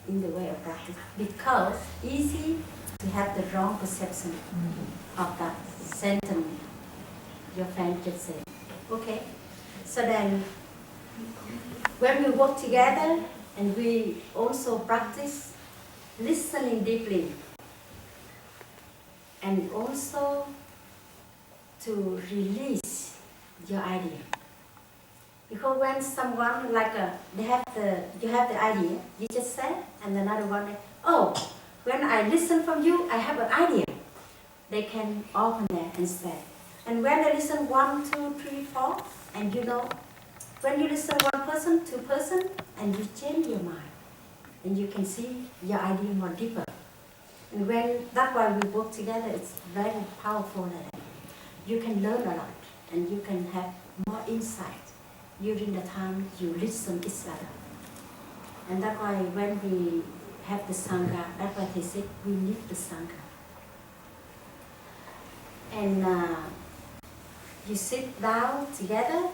in the way of practice. Because easy to have the wrong perception of that sentence your friend just said. Okay? So then, when we work together and we also practice listening deeply and also to release your idea. Because when someone like you have the idea, you just say, and another one, oh, when I listen from you, I have an idea. They can open there and say. And when they listen 1, 2, 3, 4, and you know, when you listen one person, two person, and you change your mind, and you can see your idea more deeper. And when that's why we work together, it's very powerful. You can learn a lot, and you can have more insight during the time you listen each other. And that's why when we have the Sangha, that's why they say we need the Sangha. And you sit down together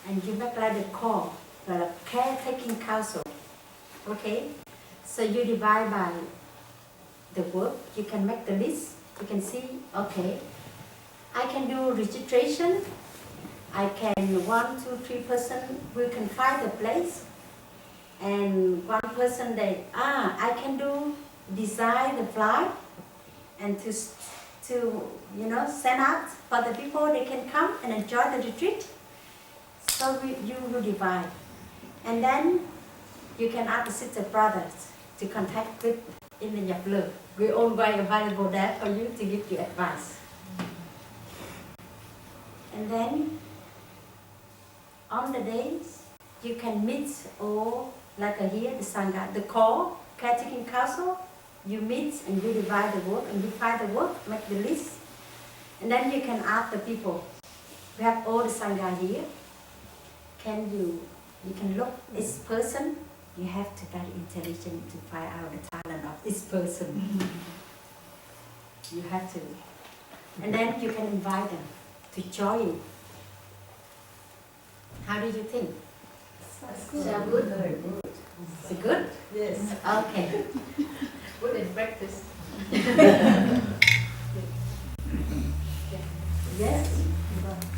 and you make like a call, like a caretaking council. Okay? So you divide by the work, you can make the list, you can see, okay, I can do registration, I can 1, 2, 3 person, we can find the place, and one person they, I can do design the flight, and to you know, send out for the people, they can come and enjoy the retreat. So you will divide. And then you can ask the sister brothers to contact with in the Yaplu. We're always available there for you to give you advice. And then on the days, you can meet all, like here, the Sangha, the core, caretaking council, you meet and you divide the work and you find the work, make the list. And then you can ask the people, we have all the Sangha here, you can look this person, you have to be very intelligent to find out the talent of this person. You have to. And then you can invite them to join you. How do you think? So good. Very good. Is it good? Yes. Okay. Good in practice. Yes.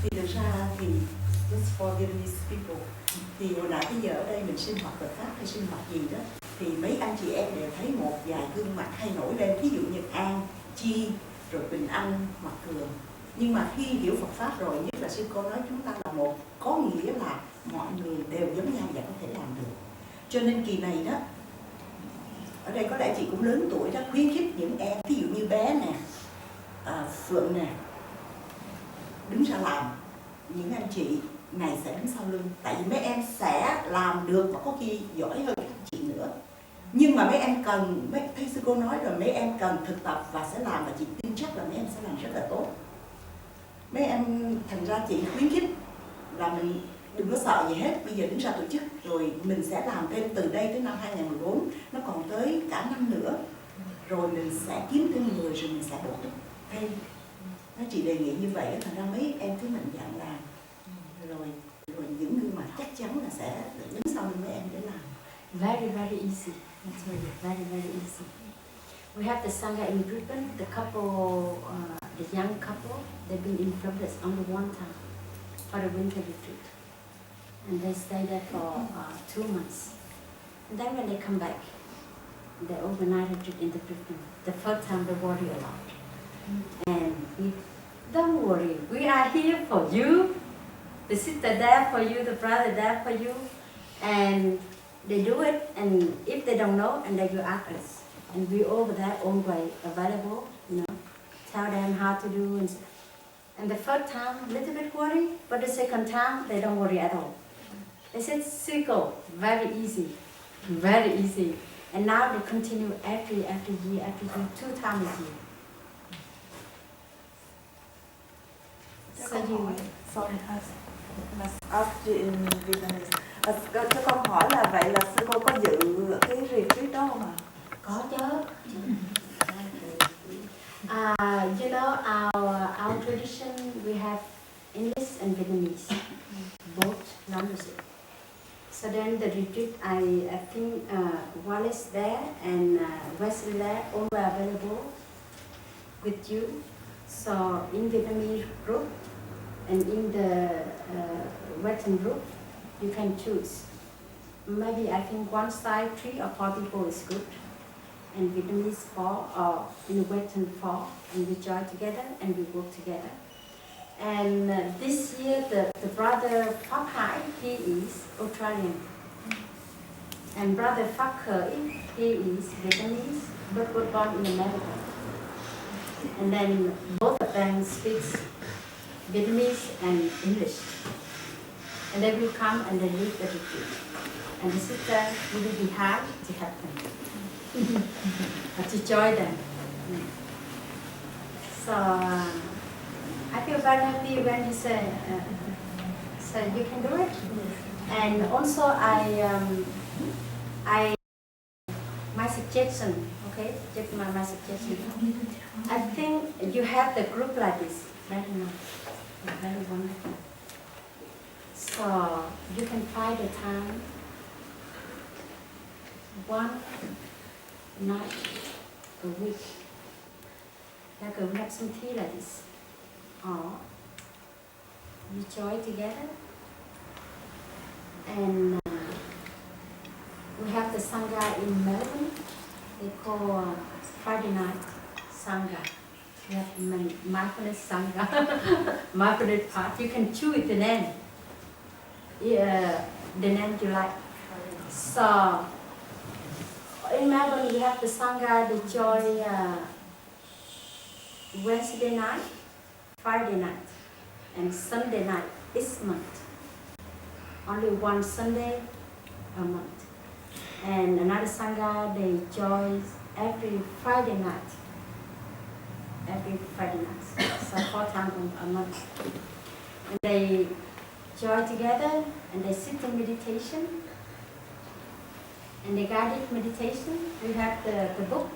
Thì thực ra thì just for Vietnamese people, thì hồi nãy bây giờ ở đây mình sinh hoạt Phật pháp hay sinh hoạt gì đó, thì mấy anh chị em đều thấy một vài gương mặt hay nổi lên, ví dụ như An, Chi, rồi Bình Anh, Mặt Cường. Nhưng mà khi hiểu Phật pháp rồi, nhất là sư cô nói chúng ta là một, có nghĩa là mọi người đều giống nhau và có thể làm được. Cho nên kỳ này đó, ở đây có lẽ chị cũng lớn tuổi đó, khuyến khích những em, ví dụ như bé nè, Phượng nè, đứng ra làm. Những anh chị này sẽ đứng sau lưng, tại vì mấy em sẽ làm được và có khi giỏi hơn các anh chị nữa. Nhưng mà mấy em cần, thấy sư cô nói rồi, mấy em cần thực tập và sẽ làm, và chị tin chắc là mấy em sẽ làm rất là tốt. Mấy em, thành ra chị khuyến khích là mình đừng có sợ gì hết, bây giờ đứng ra tổ chức rồi mình sẽ làm thêm từ đây tới năm 2014, nó còn tới cả năm nữa, rồi mình sẽ kiếm thêm người, rồi mình sẽ bổ túc thêm. Nó chị đề nghị như vậy, thành ra mấy em cứ mạnh dạn làm, rồi những người mà chắc chắn là sẽ đứng sau lưng mấy em để làm. Very, very easy. That's really very, very easy. We have the Sangha in Brisbane, the couple, the young couple, they've been in Florida only one time for the winter retreat. And they stay there for 2 months. And then when they come back, they overnight retreat in the Brisbane. The first time they worry a lot. And we, don't worry, we are here for you. The sister there for you, the brother there for you. And they do it, and if they don't know, and they will ask us. And we over there always available, tell them how to do. And the first time, a little bit worry, but the second time, they don't worry at all. They said, circle, very easy, very easy. And now they continue every year, 2 times a year. So you, Sorry, must ask you in Vietnamese. Cho con hỏi là vậy là sư cô có dự cái retreat đó không ạ? có chứ. You know, our tradition, we have English and Vietnamese, both languages. So then the retreat, I think Wallace there and Wesley there, all were available with you. So in Vietnamese group and in the Western group, you can choose. Maybe I think one side 3 or 4 people is good, and Vietnamese 4 or in the Western 4, and we join together and we work together. And this year the brother Pháp Hải, he is Australian, and brother Pháp Khởi, he is Vietnamese but was born in America. And then both of them speak Vietnamese and English. And they will come and they lead the retreat. And the sister will be behind to help them, to join them. So I feel very happy when you say, so you can do it. And also my suggestion, okay, just my suggestion. I think you have the group like this, very nice, very wonderful. So you can find the time, one night a week. Like we have some tea like this. Or you join together. And we have the Sangha in Melbourne. They call Friday night Sangha. We have mindfulness Sangha, mindfulness part. You can choose the name. The name you like. So in Melbourne we have the Sangha, they join Wednesday night, Friday night, and Sunday night this month. Only one Sunday a month. And another Sangha, they join every Friday night. Every Friday night, so 4 times a month. And they join together and they sit in meditation. And they guided meditation. We have the book,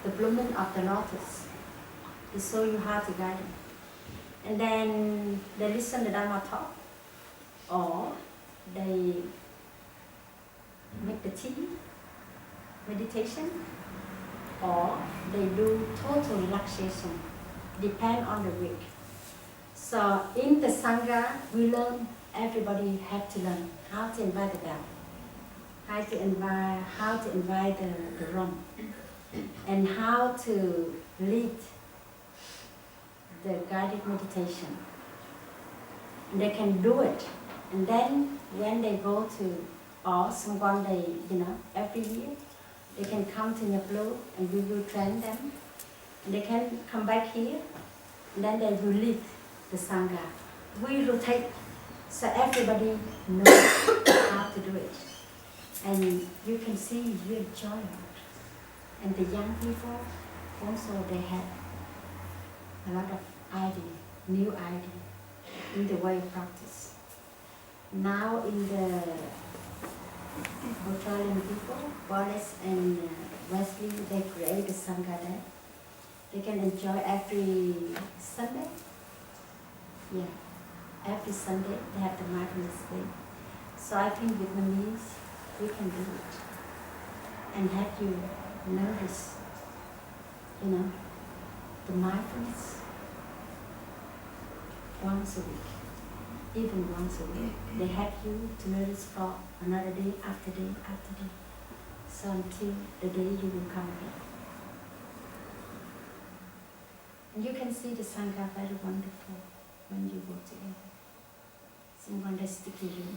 The Blooming of the Lotus. They show you how to guide it. And then they listen to Dharma talk, or they make the tea, meditation, or they do total relaxation, depend on the week. So in the Sangha, we learn, everybody have to learn how to invite the bell, how to invite the drum, and how to lead the guided meditation. And they can do it. And then when they go to, or someone they, every year, They can come to Nyaplo and we will train them. And they can come back here and then they will lead the Sangha. We rotate so everybody knows how to do it. And you can see you enjoy it. And the young people also, they have a lot of idea, new idea in the way of practice. Now in the Australian people, Wallace and Wesley, they create a Sangha there. They can enjoy every Sunday. Yeah, every Sunday they have the mindfulness day. So I think Vietnamese, we can do it. And have you notice, the mindfulness once a week, even once a week. They have you to notice for another day after day after day. So until the day you will come again. And you can see the Sangha very wonderful when you work together. Someone that stick to you.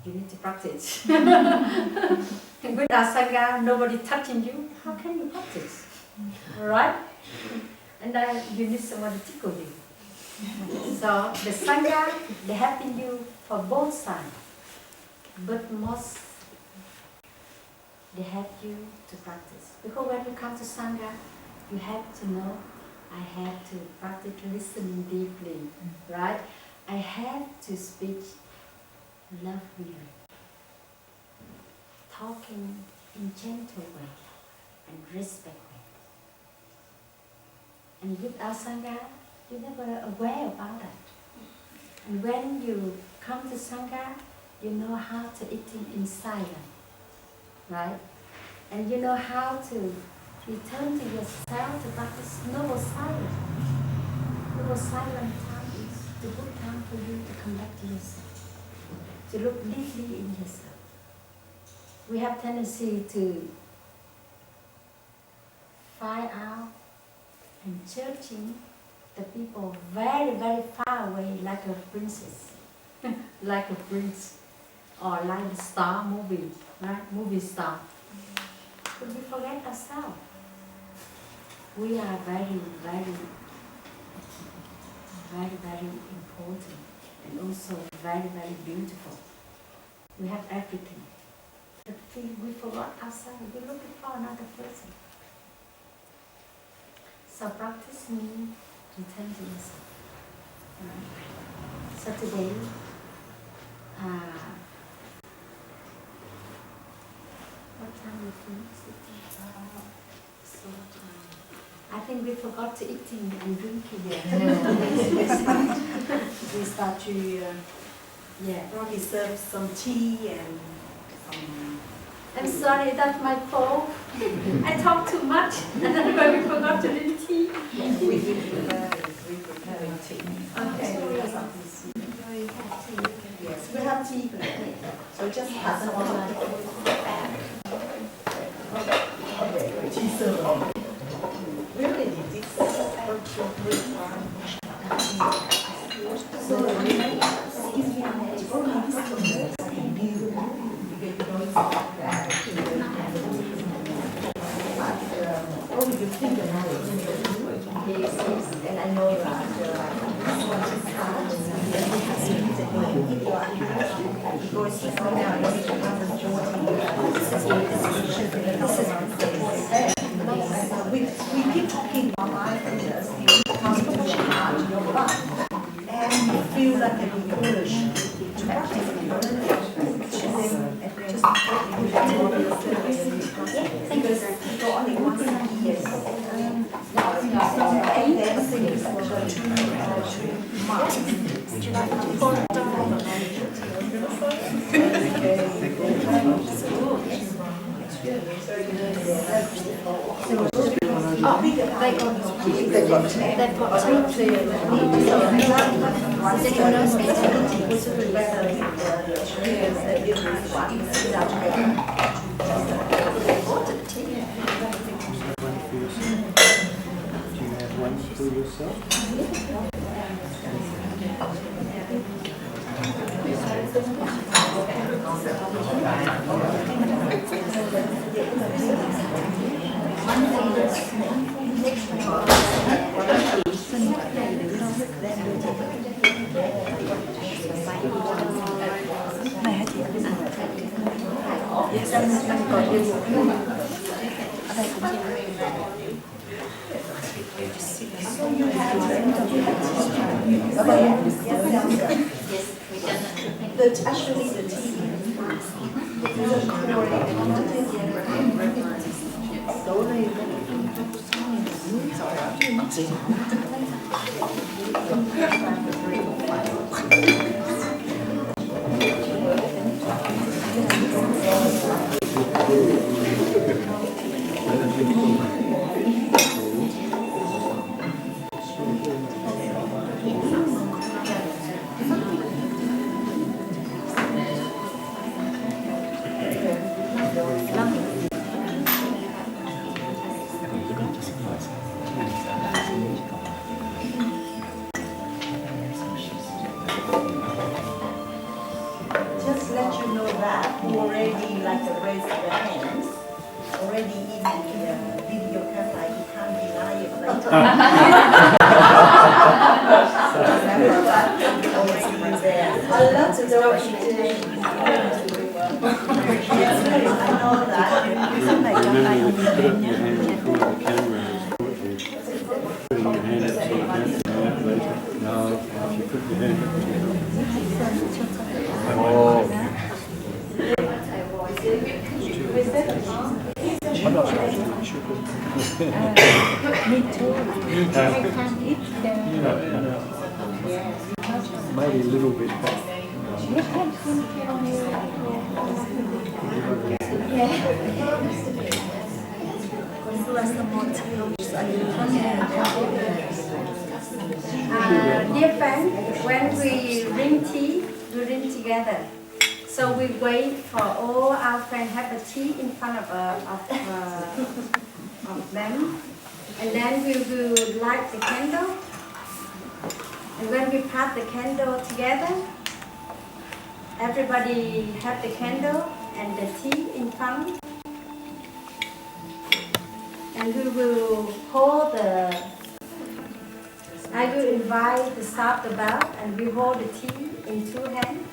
You need to practice. And without Sangha, nobody touching you. How can you practice? Alright? And then you need someone to tickle you. So the Sangha, they helping you for both sides. But most, they help you to practice. Because when you come to Sangha, you have to know, I have to practice listening deeply, right? I have to speak lovingly, talking in gentle way and respect way. And without Sangha, you're never aware about that. And when you come to Sangha, you know how to eat in silence, right? And you know how to return to yourself to practice noble silence. Noble silent time is the good time for you to come back to yourself, to look deeply in yourself. We have tendency to find out and judging the people very, very far away, like a princess, like a prince, or like the star movie, right? Movie star. But we forget ourselves. We are very, very, very, very important, and also very, very beautiful. We have everything. But we forgot ourselves. We're looking for another person. So practice means return to yourself. So today, what time we finish? I think we forgot to eating and drinking. We start to probably serve some tea and some. I'm sorry, that's my fault. I talk too much and then we forgot to drink tea. We prepare tea. Okay. Yes, we have tea. So just pass it on. Tea server. We already did this. So, excuse me, you think about it. Yes, and I know that once you start, you have to use it in your activity. Because now you need to concentrate. We keep talking about mindfulness, it comes to the heart of your life. And you feel like an encouraged to practice it. Because you go only once a year. And then things will go too much. Would you like to go For yourself? Yes. But actually the tea is a core Just let you know that who already like to raise their hands, already in the video camera, you can't deny it later. Already there. I love the documentation. Yes, I know that. Remember, if you put up your hand in front of the camera, putting your hand up so you can't come out later. No, if you put your hand up to your Me too. I can't eat them. maybe a little bit back. Dear friend, when we drink tea, we drink together. So we wait for all our friends have a tea in front of them, and then we will light the candle. And when we pass the candle together, everybody have the candle and the tea in front, and we will hold the. I will invite to stop the bell, and we hold the tea in two hands,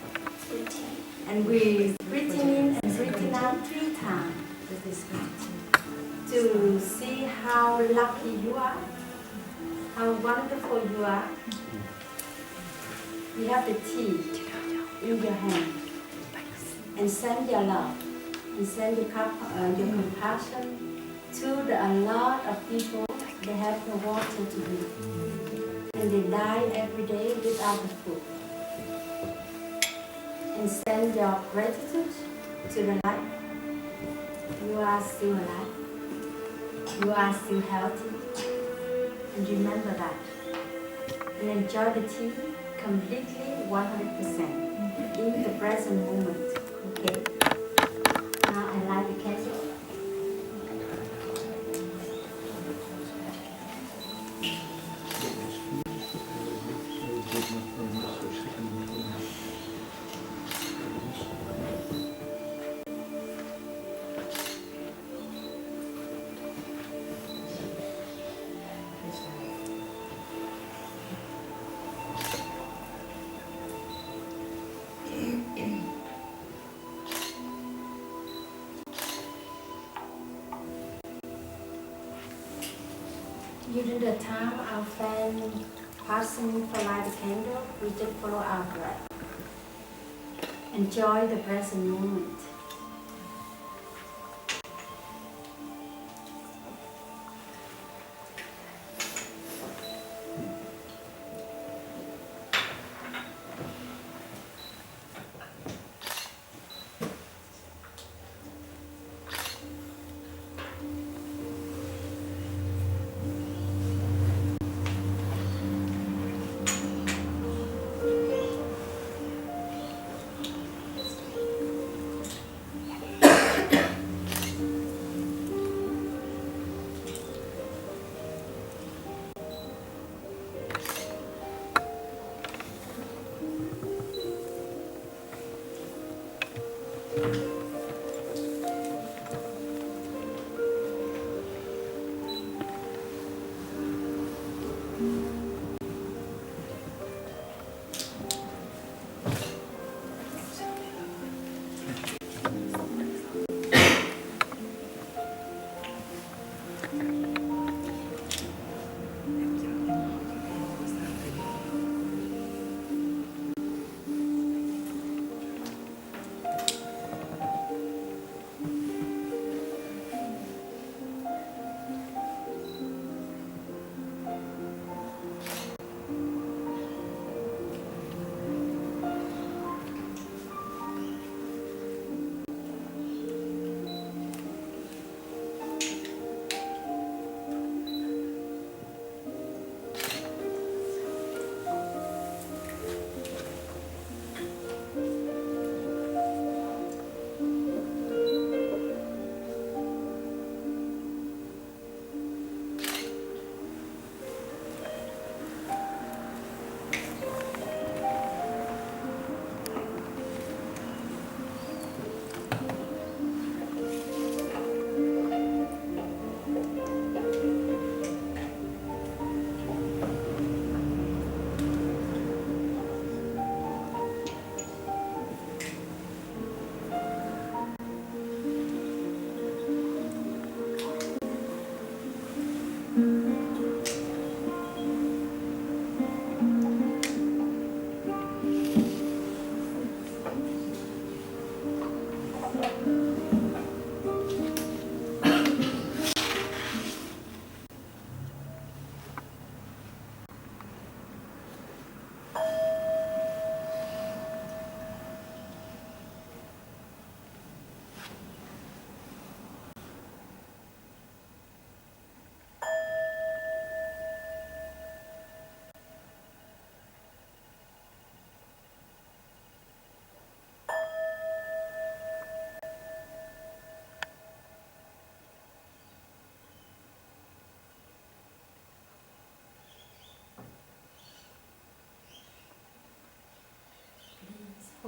and we breathing in and breathing out 3 times with this tea, to see how lucky you are, how wonderful you are. You have the tea in your hand, and send your love, and send your compassion to a lot of people. They have no water to drink, and they die every day without the food. And send your gratitude to the life. You are still alive. You are still healthy. And remember that. And enjoy the tea completely 100% in the present moment. Okay? Now I light the candle. During the time our friend passing for light the candle, we just follow our breath. Enjoy the present moment.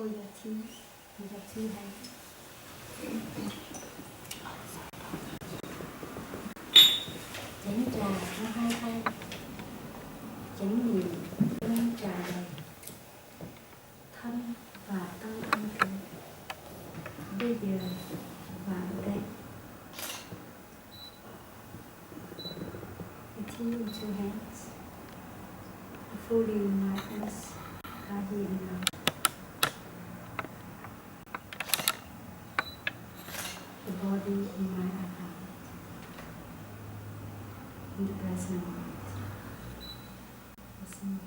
Hold your teeth with your two hands. Chánh trà có hai tay. Chánh niệm luôn tràn đầy thân và tâm an trú. Bây giờ và ở đây. The tea in two hands. Fully mindfulness are here and now. The body and mind are calm in the present moment. Listen.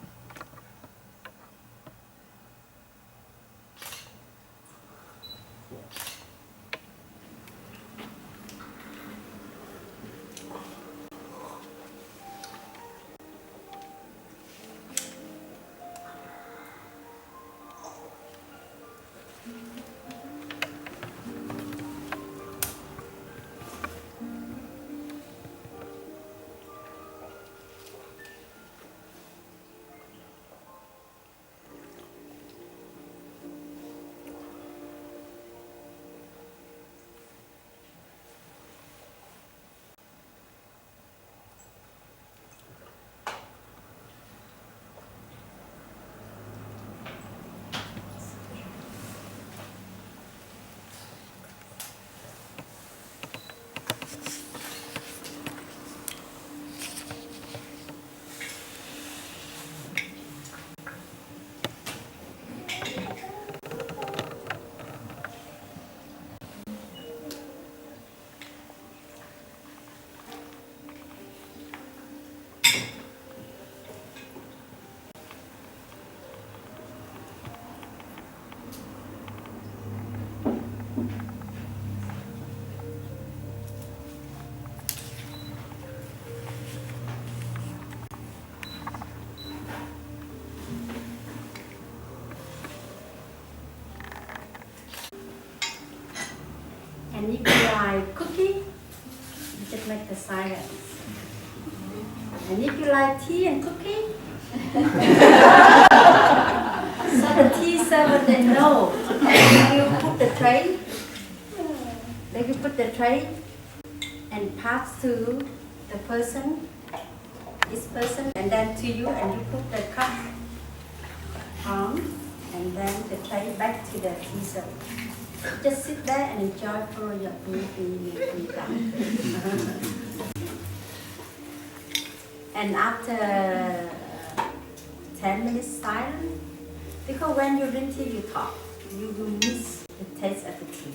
And if you like cookie, just make the silence. And if you like tea and cookie, so the tea server they know. You put the tray, then you put the tray and pass to the person, this person, and then to you, and you put the cup on, and then the tray back to the tea server. Just sit there and enjoy for your free time. And after 10 minutes silence, because when you drink tea, you talk, you will miss the taste of the tea.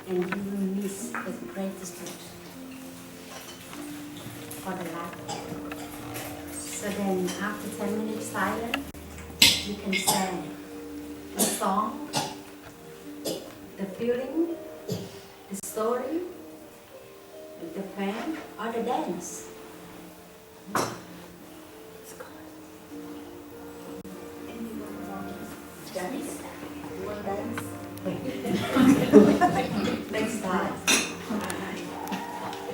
And you will miss the greatest food for the life. So then after 10 minutes silence, you can sing the song, the feeling, the story, the poem, or the dance. Dance? You want to dance? Next time.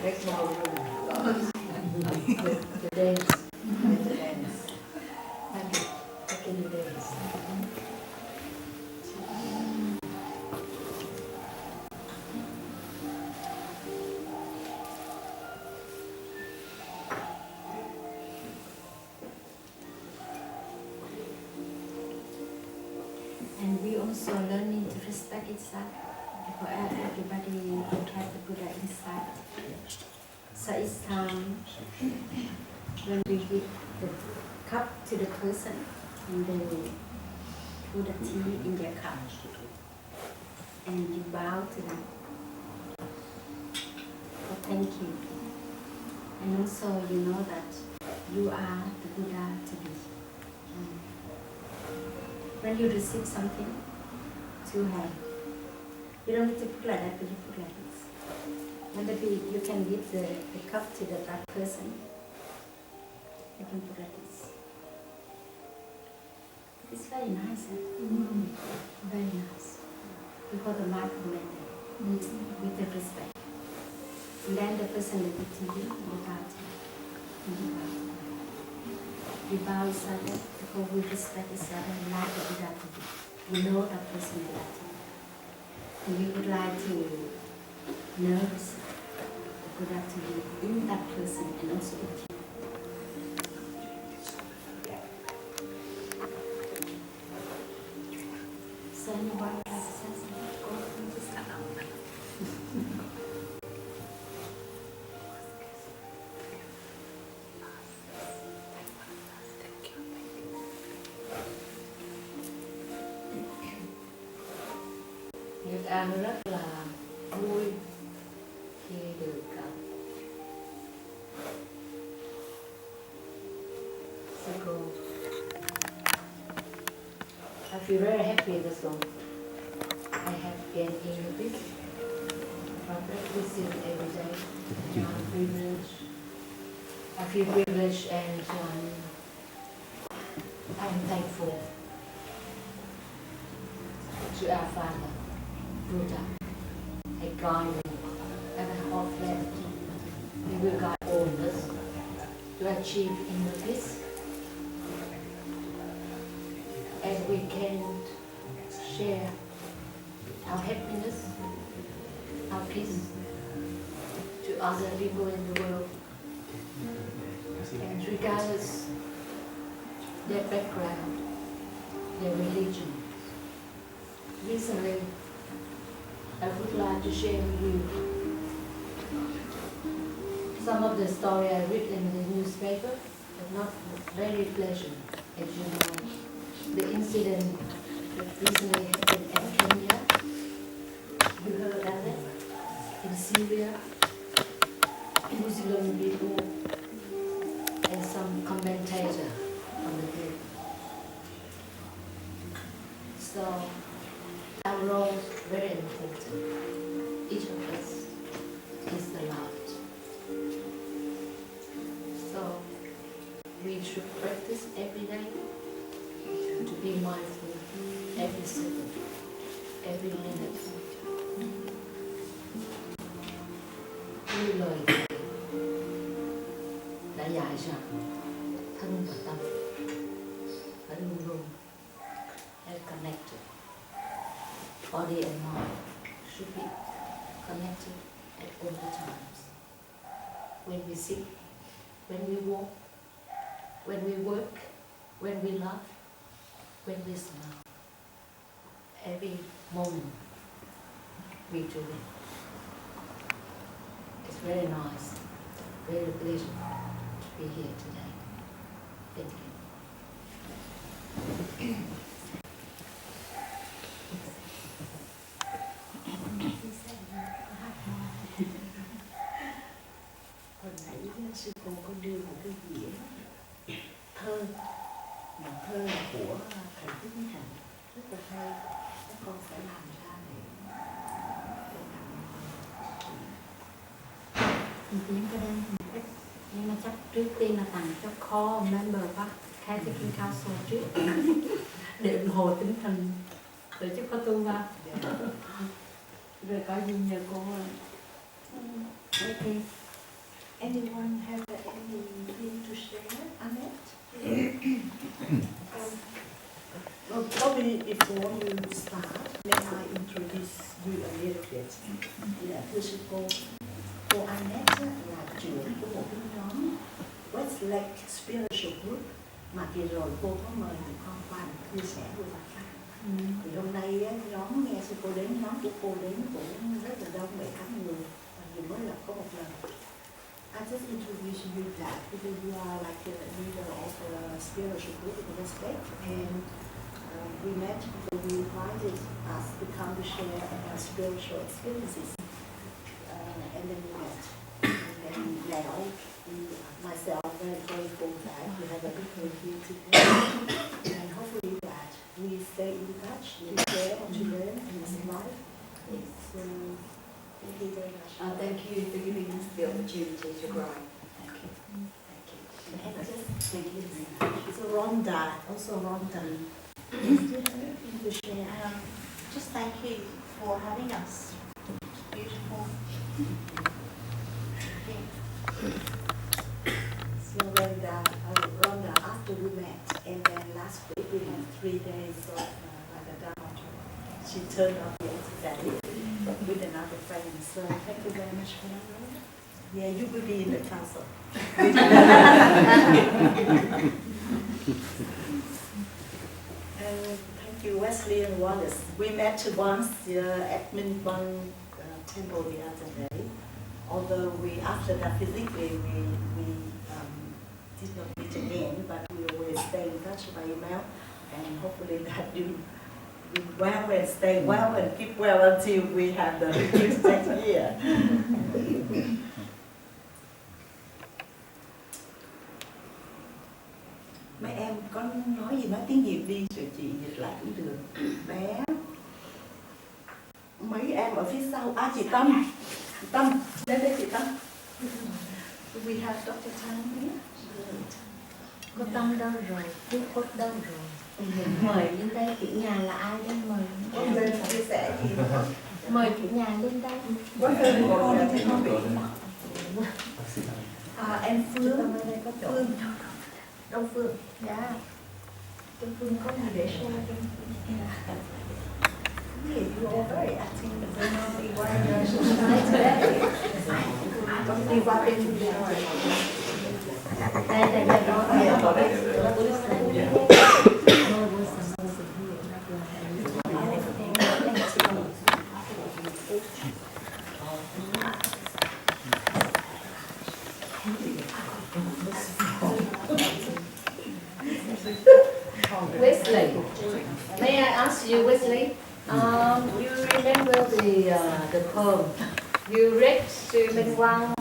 Next one. The dance. The dance. Can you dance? And we also learning to respect each other. For everybody have the Buddha inside. So each time when we give the cup to the person, and they put the tea in their cup, and you bow to them. So thank you. And also you know that you are the Buddha to be. When you receive something, two hands. You don't need to put like that, but you put like this. When you can give the cup to that person, you can put like this. It's very nice, eh? Very nice. Because the mind commanded with the respect. And then the person will give to you, you bow to you. We bow each other because we respect each other and like the Buddha to be. know that personality. And you would like to notice the productivity in that person and also in you. So anyone would like to say something? Go ahead. Just cut out. Nhật An rất là vui khi được circle. I feel very happy this one. I have gained in a bit from practicing every day. I'm privileged. I feel privileged and I'm thankful to our Father, Buddha, a guide and a heart left. He will guide all of us to achieve inner peace. And we can share our happiness, our peace to other people in the world. And regardless their background, their religion. Recently, I would like to share with you some of the story I read in the newspaper, but not very pleasant, as you know. The incident that recently happened in Kenya, you heard about it? In Syria, Muslim people and some commentator on the group. So, our role is very important. Each of us is the light. So, we should practice every day to be mindful every second, every minute. Như lời Thầy đã dạy rằng thân và tâm phải luôn luôn connected. Body and mind should be connected at all the times. When we sit, when we walk, when we work, when we laugh, when we smile. Every moment we do it. It's very nice, very pleasant to be here today. Thank you. Hồi nãy sư cô có đưa một cái dĩa thơ, một thơ của thầy Tiến rất là hay. Các con sẽ làm ra để Tiến có đang nhưng mà chắc trước tiên là tặng cho core member Bắc Catholic Council trước để ủng hộ tinh thần tổ chức có tu vào. Rồi có gì nhờ cô. Okay. Anyone have anything to share, Annette? Well, probably before you start, may I introduce you a little bit. Thưa sư cô Annette là trưởng của một cái nhóm Westlake Spiritual Group mà kỳ rồi cô có mời tụi con qua chia sẻ với bà Phan. Thì hôm nay nhóm nghe sư cô đến, nhóm của cô đến cũng rất là đông, 7-8 người, và vì mới lập có một lần. I just introduce you that because you are like a leader of a spiritual group in Westlake, and we met because you invited us to come to share our spiritual experiences, and then we met. And then now, myself, very grateful that we have a big group here today, and hopefully that we stay in touch, we share what we learn in this life. So, thank you very much. Thank you for giving us the opportunity to grow. Thank you. Thank you. So Rhonda, also Rhonda, do you have anything to share? Just thank you for having us. It's beautiful. So Rhonda, after we met, and then last week we had 3 days of like a Dharma she turned up here today with another friend. So thank you very much for that. Yeah, you will be in the council. Thank you, Wesley and Wallace. We met once at Minwan temple the other day. Although after that physically we did not meet again, but we always stay in touch by email, and hopefully that you will well and stay well and keep well until we have the retreat next year. Mấy em có nói gì nói tiếng Việt đi rồi chị dịch lại cũng được. Bé mấy em ở phía sau, chị Tâm, đến đây chị Tâm. We have Dr. Tan here. Cô Tâm đâu rồi? Chú Phúc đâu rồi? Mời lên đây chủ nhà là ai đến mời? Con lên chia sẻ gì? Mời chủ nhà lên đây. Có tên của con thì không bị. Em Phương, Đông Phương. Dạ. Đông Phương có gì để share cho em? Yeah, you are very active and very well today. Đi qua bên Đây là đó. Wesley, may I ask you, Wesley? You remember the poem you read to Minwan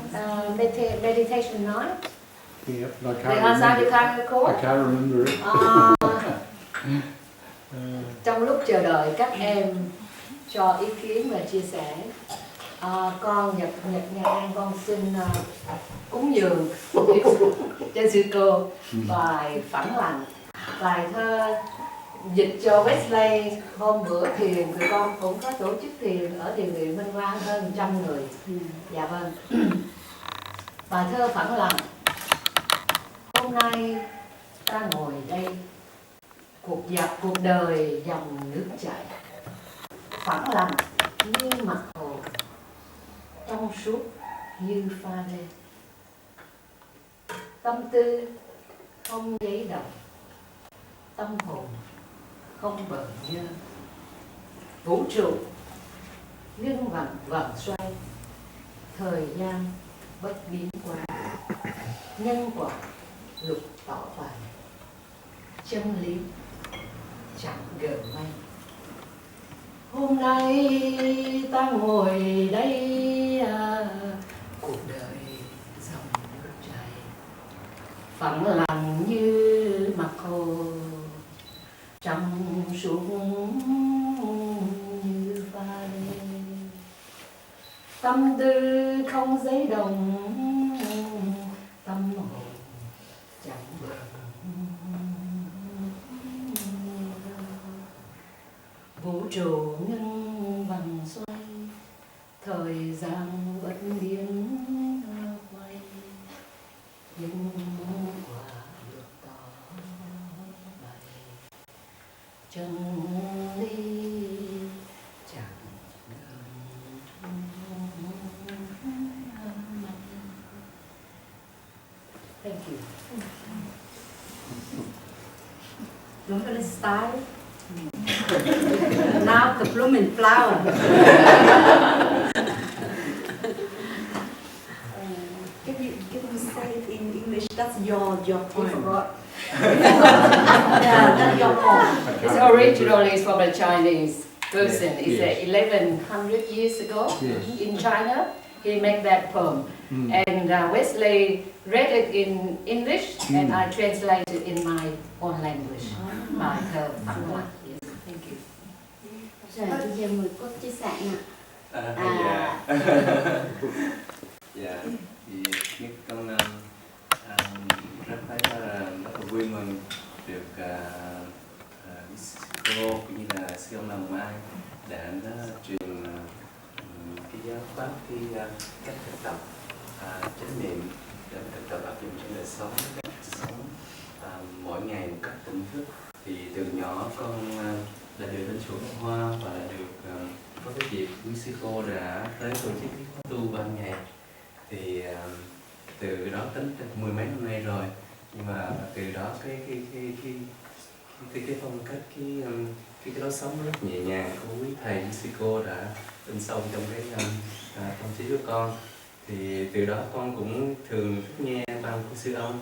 meditation night? Yep, I The answer you can't recall? I can't remember it. Trong lúc chờ đợi các em cho ý kiến và chia sẻ, con Nhật Nha An con xin cúng dường trên sư cô bài Phẳng Lặng, bài thơ dịch cho Wesley. Hôm bữa thiền tụi con cũng có tổ chức thiền ở thiền viện Minh Quang hơn 100 người. Dạ vâng. Bài thơ Phẳng Lặng. Hôm nay ta ngồi đây, cuộc đời dòng nước chảy, phẳng lặng như mặt hồ, trong suốt như pha lê. Tâm tư không giấy đồng, tâm hồn không bờ nhơ. Vũ trụ ngưng vặn xoay, thời gian bất biến quá. Nhân quả lục tỏ vàng, chân lý chẳng gợn mây. Hôm nay ta ngồi đây, cuộc đời dòng nước chảy, phẳng lặng như mặt hồ, trong suốt như pha lê. Tâm tư không giấy đồng, tâm hồn chẳng bờ. Vũ trụ ngưng vòng xoay, thời gian vẫn biến quay. Nhưng quả được tỏ bày, chân lý chẳng ngừng. Thank you. Don't gonna style. Now the blooming flower. Can you say it in English? That's your poem. Yeah, that's your poem. It's originally from a Chinese person. It's 1100 years ago in China. He made that poem. And Wesley read it in English and I translated in my own language. Bài thơ Phẳng Lặng. Yes, thank you. Rồi bây giờ mời cô chia sẻ ạ. Dạ, thì nhất con rất thấy rất là vui mừng được cô cũng như là sư ông Lòng Mai đã truyền cái giáo pháp, cái cách thực tập chánh niệm để thực tập áp dụng trong đời sống, cách sống mỗi ngày một cách tỉnh thức. Thì từ nhỏ con là được đến chùa Pháp Hoa và là được có cái dịp quý sư cô đã tới tổ chức cái khóa tu 3 ngày. Thì từ đó tính mười mấy năm nay rồi, nhưng mà từ đó cái phong cách cái lối sống rất nhẹ nhàng của quý thầy quý sư cô đã in sâu trong cái tâm trí của con. Thì từ đó con cũng thường thích nghe băng của sư ông,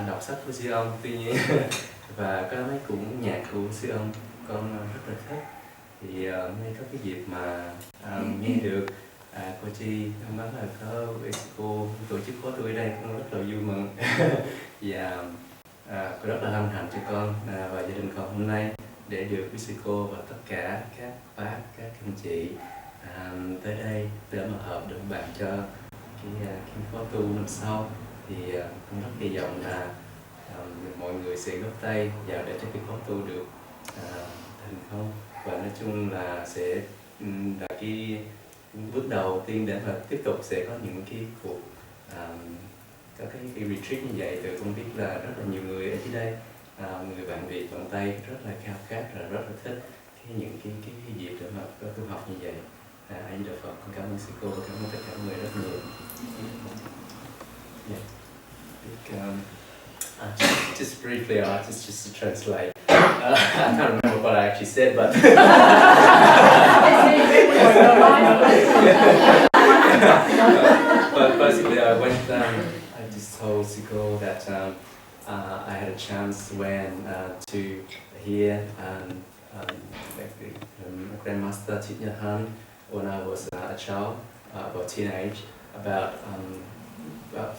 đọc sách của sư ông. Tuy nhiên và có mấy cũng nhạc của sư ông con rất là thích. Thì nay có cái dịp mà nghe được cô Chi thông báo là có cô tổ chức khóa tu ở đây, con rất là vui mừng. Và con rất là hân hạnh cho con và gia đình con hôm nay để được quý sư cô và tất cả các bác, các anh chị tới đây để mà hợp được bạn cho cái khóa tu lần sau. Thì con rất hy vọng là mọi người sẽ góp tay vào để cho cái khóa tu được thành công, và nói chung là sẽ là cái bước đầu tiên để mà tiếp tục sẽ có những cái cuộc có cái retreat như vậy. Từ con biết là rất là nhiều người ở dưới đây, người bạn Việt bạn Tây rất là khao khát, rất là thích những cái dịp để mà có tu học như vậy. A Di Đà Phật. Con cảm ơn sư cô, cảm ơn tất cả mọi người rất nhiều. Just briefly, just to translate. I can't remember what I actually said, but but basically, I just told Siko that I had a chance when to hear Grandmaster Thich Nhat Hanh when I was a child, about teenage, about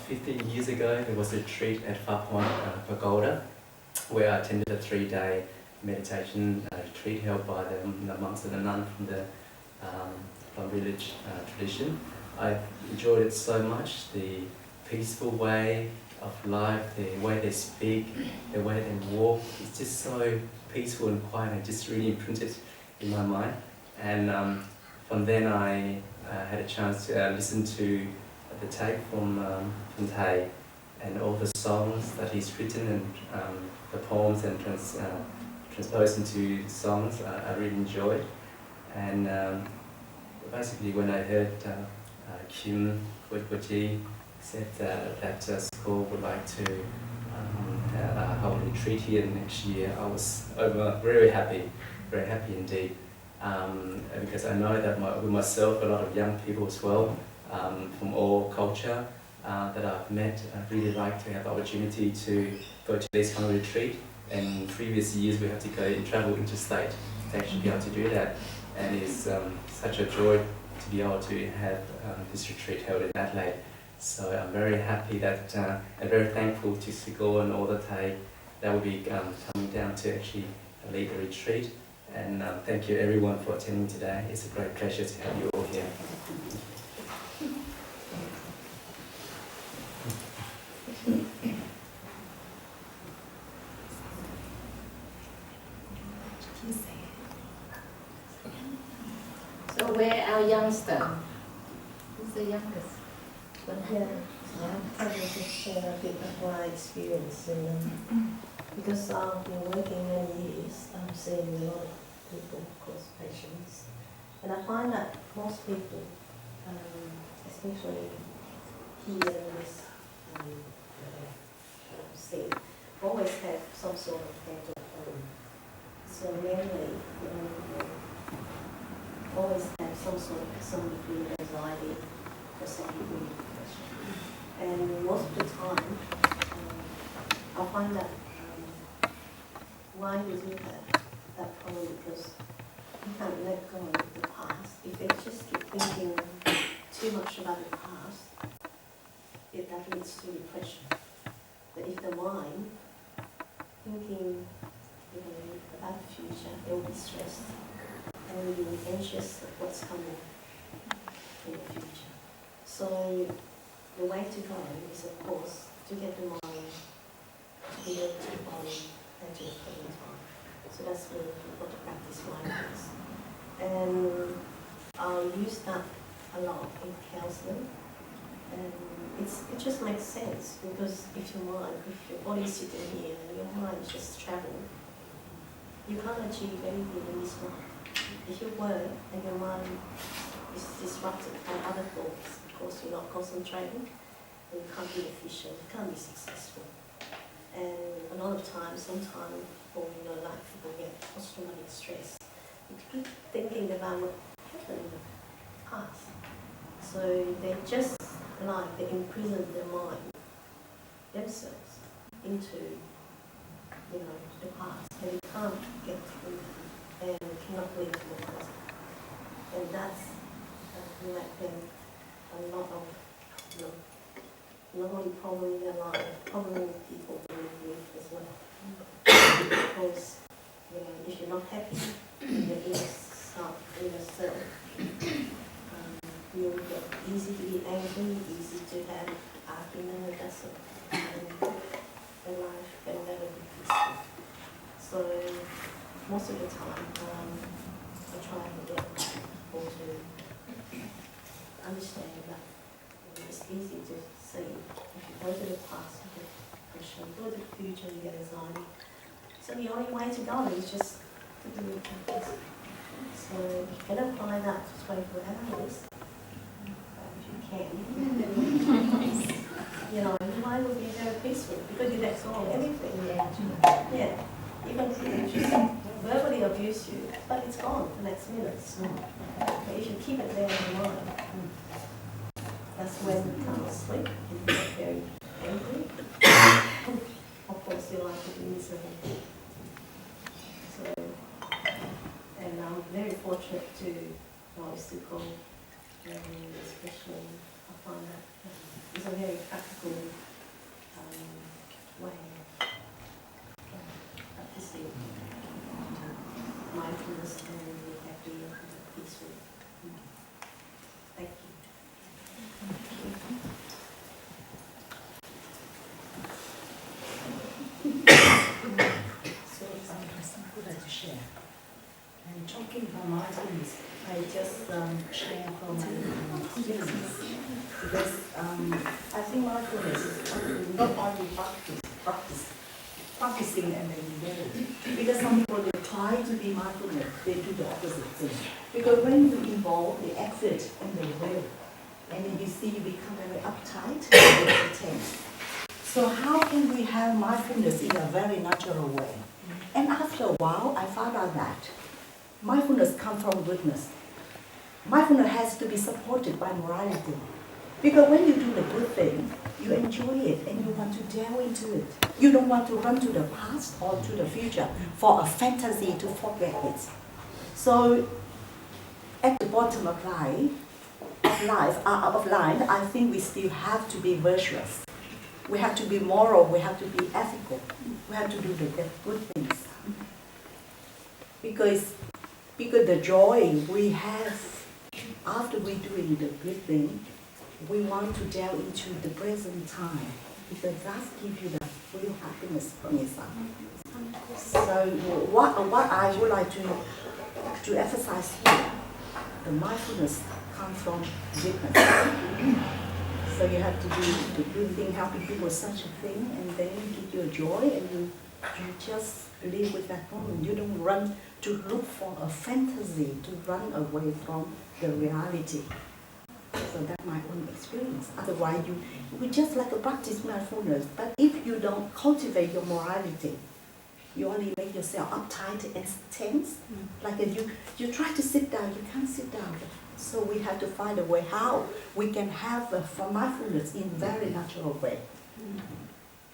15 years ago. There was a retreat at Pháp Hoa Pagoda where I attended a 3-day meditation retreat held by the monks and the nuns from the Plum Village tradition. I enjoyed it so much, the peaceful way of life, the way they speak, the way they walk. It's just so peaceful and quiet, and just really imprinted in my mind. And from then I had a chance to listen to the tape from Thầy, and all the songs that he's written, and the poems and transposed into songs I really enjoyed. And basically when I heard Kim Kwekwaji said that school would like to hold a retreat here next year, I was very happy indeed. Because I know that with myself, a lot of young people as well, from all culture that I've met, I'd really like to have the opportunity to go to this kind of retreat. And in previous years we have to go and travel interstate to actually be able to do that. And it's such a joy to be able to have this retreat held in Adelaide. So I'm very happy that, and very thankful to Sigo and all the Thai that will be coming down to actually lead the retreat. And thank you everyone for attending today. It's a great pleasure to have you all here. So where our youngster? Who's the youngest? Yeah, I will just share a bit of my experience. Because I've been working many years, I'm seeing a lot of people, of course, patients. And I find that most people, especially here in this state, always have some sort of mental problem. So mainly, always have some degree of anxiety or some degree of depression. And most of the time, I find that why we do that problem, because we can't let go of the past. If they just keep thinking too much about the past, that leads to depression. But if the mind thinking about the future, they will be stressed and will be anxious of what's coming in the future. So the way to go is, of course, to get the mind to be able to body and to the present time. So that's really what to practice mindfulness. And I'll use that a lot in counseling. And it just makes sense, because if your body is sitting here and your mind just travels, you can't achieve anything in this life. If you work and your mind is disrupted by other thoughts because you're not concentrating, then you can't be efficient, you can't be successful. And a lot of times, sometimes people, like people get post-traumatic stress. You keep thinking about what happened in the past. So they just they imprison their mind themselves into the past, and you can't get through that, and cannot live in the present. And that's like a lot of not only problem in their life, problem with people they live with as well. Because if you're not happy in your inner self, you'll get easy to be angry, easy to have argument, and that's it. And life can never be peaceful. So most of the time, I try to get people to understand that it's easy to say if you go to the past, you get depression, go to the future, you get anxiety. So the only way to go is just to do it practice. So you can apply that to 24 hours. If you can, your mind will be very peaceful because you let go of everything. Yeah. Even if you verbally abuse you, but it's gone the next minute. But if you keep it there in your mind, that's when you can't sleep. You get very angry. Of course, your life will be miserable. So, and I'm very fortunate to know Sukho, especially I find that it's a very practical way of practicing mindfulness and be happy and peaceful. Thank you. So something good to share. And talking about mindfulness, I just share from my experience because I think mindfulness is not only practicing and then you get it. Because some people they try to be mindfulness, they do the opposite thing. Because when you involve the exit and the will, and then you see you become very uptight and very tense. So how can we have mindfulness in a very natural way? And after a while, I found out that mindfulness comes from goodness. Mindfulness has to be supported by morality. Because when you do the good thing, you enjoy it and you want to delve into it. You don't want to run to the past or to the future for a fantasy to forget it. So at the bottom of life, I think we still have to be virtuous. We have to be moral, we have to be ethical. We have to do the good things. Because the joy we have after we doing the good thing, we want to delve into the present time. Because that gives you the real happiness from inside. So what I would like to emphasize here, the mindfulness comes from goodness. So you have to do the good thing, helping people with such a thing, and then give you a joy, and you just live with that moment. You don't run to look for a fantasy, to run away from the reality. So that's my own experience. Otherwise, you just like a practice mindfulness, but if you don't cultivate your morality, you only make yourself uptight and tense. Like you try to sit down, you can't sit down. So we have to find a way how we can have mindfulness in a very natural way.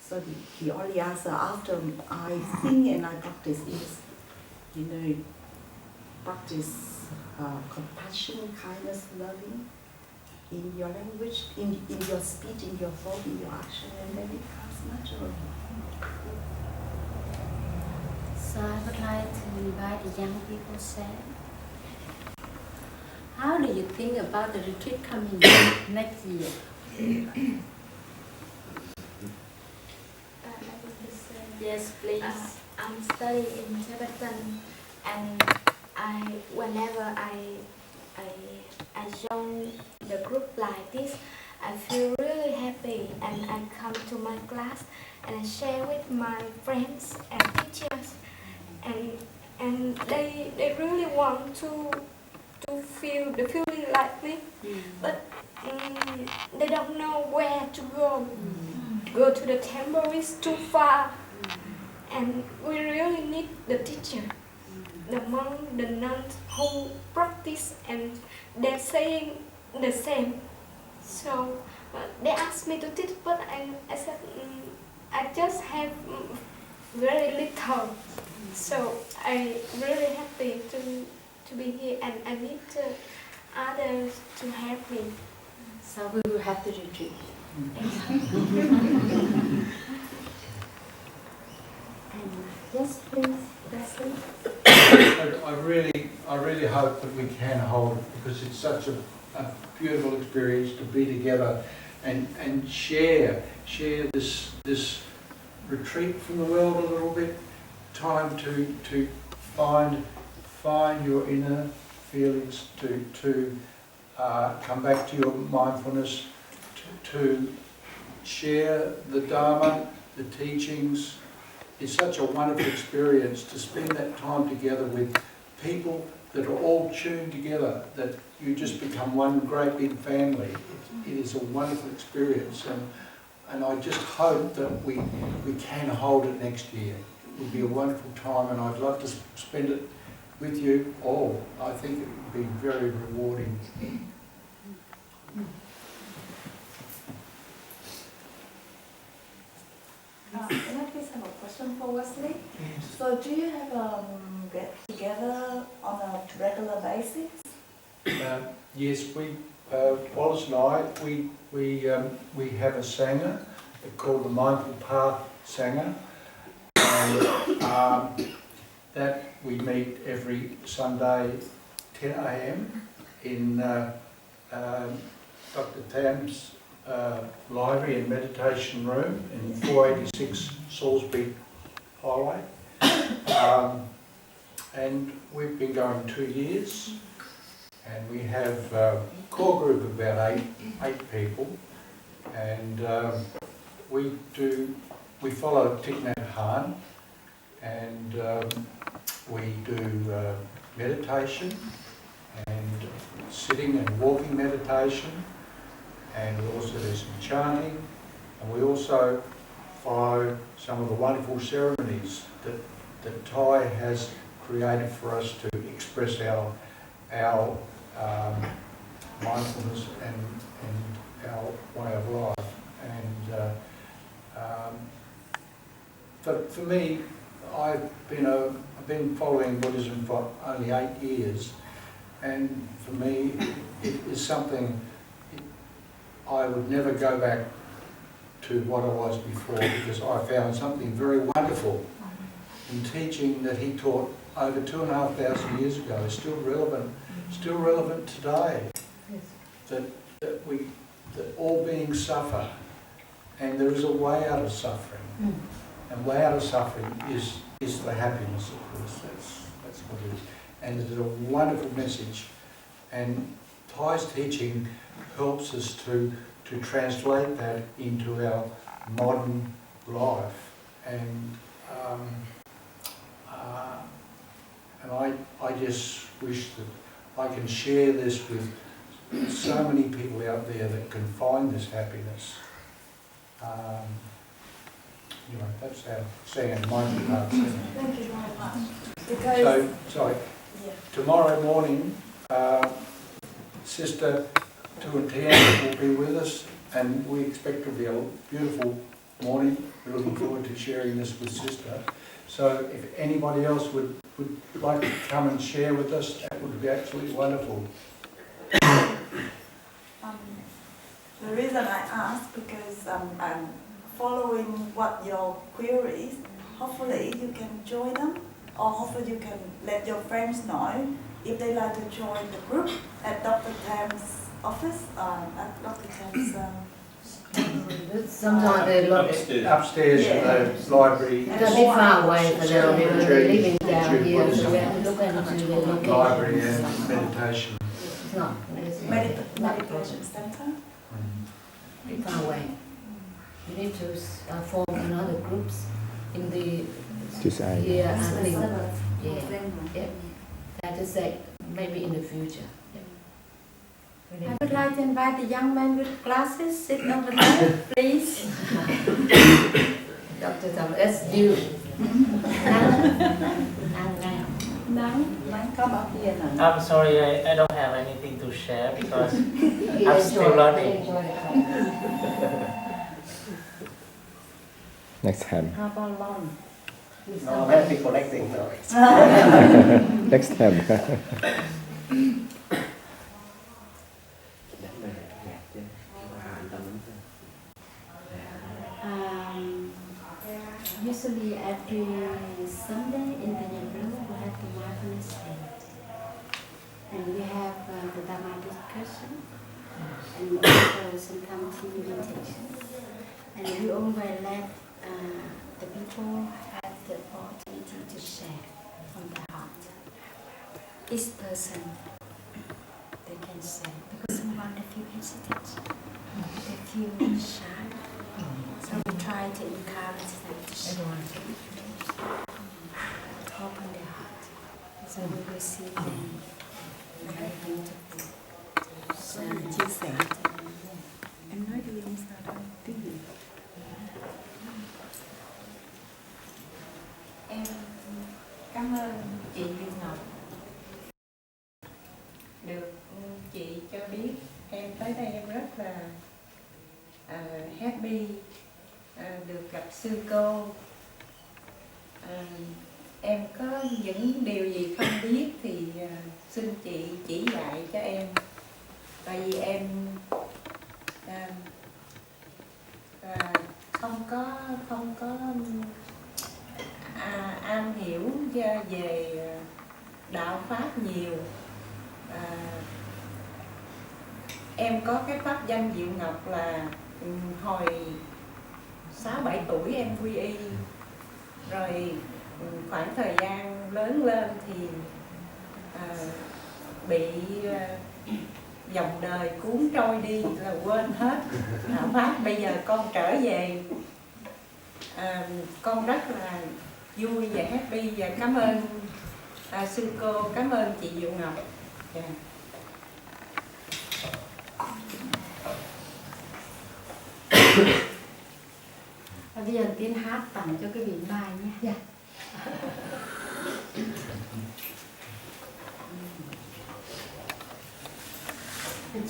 So the only answer after I think and I practice is, practice compassion, kindness, loving in your language, in your speech, in your thought, in your action, and then it comes naturally. So I would like to invite the young people to say, how do you think about the retreat coming next year? Yes, please. I'm studying in Tibetan, and whenever I join the group like this, I feel really happy, and I come to my class and I share with my friends and teachers, and and they really want to feel the feeling like me, but they don't know where to go. Go to the temple is too far, and we really need the teacher, the monk, the nuns who practice, and they're saying the same. So they asked me to teach, but I said I just have very little. So I really happy to be here, and I need others to help me. So we will have to retreat. Yes, please, Leslie. I really hope that we can hold it, because it's such a beautiful experience to be together and share this retreat from the world a little bit, time to find your inner feelings, to come back to your mindfulness, to share the Dharma, the teachings. It's such a wonderful experience to spend that time together with people that are all tuned together, that you just become one great big family. It is a wonderful experience, and I just hope that we can hold it next year. It would be a wonderful time, and I'd love to spend it with you all. I think it would be very rewarding. Can I please have a question for Wesley? Yes. So do you have get together on a regular basis? Yes, Wallace and I, we have a Sangha called the Mindful Path Sangha, and that we meet every Sunday 10 a.m. in Dr. Tam's library and meditation room in 486 Salisbury Highway, and we've been going 2 years, and we have a core group of about eight people, and we follow Thich Nhat Hanh, and we do meditation and sitting and walking meditation, and we also do some chanting, and we also follow some of the wonderful ceremonies that Thai has created for us to express our mindfulness and our way of life. And for me, I've been following Buddhism for only 8 years, and for me it is something I would never go back to what I was before, because I found something very wonderful in teaching that he taught over 2,500 years ago is still relevant today. Yes. That all beings suffer, and there is a way out of suffering. And way out of suffering is the happiness, of course. That's what it is. And it is a wonderful message. And Thai's teaching helps us to translate that into our modern life. And I just wish that I can share this with so many people out there that can find this happiness. Anyway, that's our saying, mindful path. Thank you very much. So, tomorrow morning, Sister Thiền will be with us, and we expect it to be a beautiful morning. We're looking forward to sharing this with Sister. So if anybody else would like to come and share with us, that would be absolutely wonderful. The reason I ask, because I'm following what your queries. Hopefully you can join them, or hopefully you can let your friends know if they like to join the group at Dr. Tam's office, at Dr. Tam's sometimes they upstairs in the library. It's a bit far away for them. They're living down here, so we have to look into the location. Library and meditation. It's not. It's meditation center. A bit far away. You need to form another groups in the Decide. I think Yeah. Yeah. I just say maybe in the future. I would like to invite the young man with glasses sit over there, please. Dr. Thomas, you. Come up here now. I'm sorry, I don't have anything to share because I'm still learning. Next time. How about long? No, let's be collecting now. Next time. Usually every Sunday in the Blue we have the mindfulness day. And we have the Dharma discussion and also sometimes meditation. And we always let the people have the opportunity to share from their heart. Each person, they can share because someone they feel hesitant, they feel shy. So we try to encourage them to share, open their heart. So we will see them very beautiful. So chia sẻ. Em nói đi em sao đây? Tiếng gì? Em cảm ơn chị Viên Ngọc được chị cho biết em tới đây em rất là happy được gặp sư cô. Em có những điều gì không biết thì xin chị chỉ dạy cho em, tại vì em không có am hiểu về đạo pháp nhiều. Em có cái pháp danh Diệu Ngọc là hồi 6-7 tuổi em quy y, rồi khoảng thời gian lớn lên thì bị dòng đời cuốn trôi đi là quên hết đạo pháp. Bây giờ con trở về, con rất là vui và happy và cảm ơn sư cô, cảm ơn chị Diệu Ngọc. Yeah. Bây giờ Tiến hát tặng cho cái vị bài nhé. Dạ.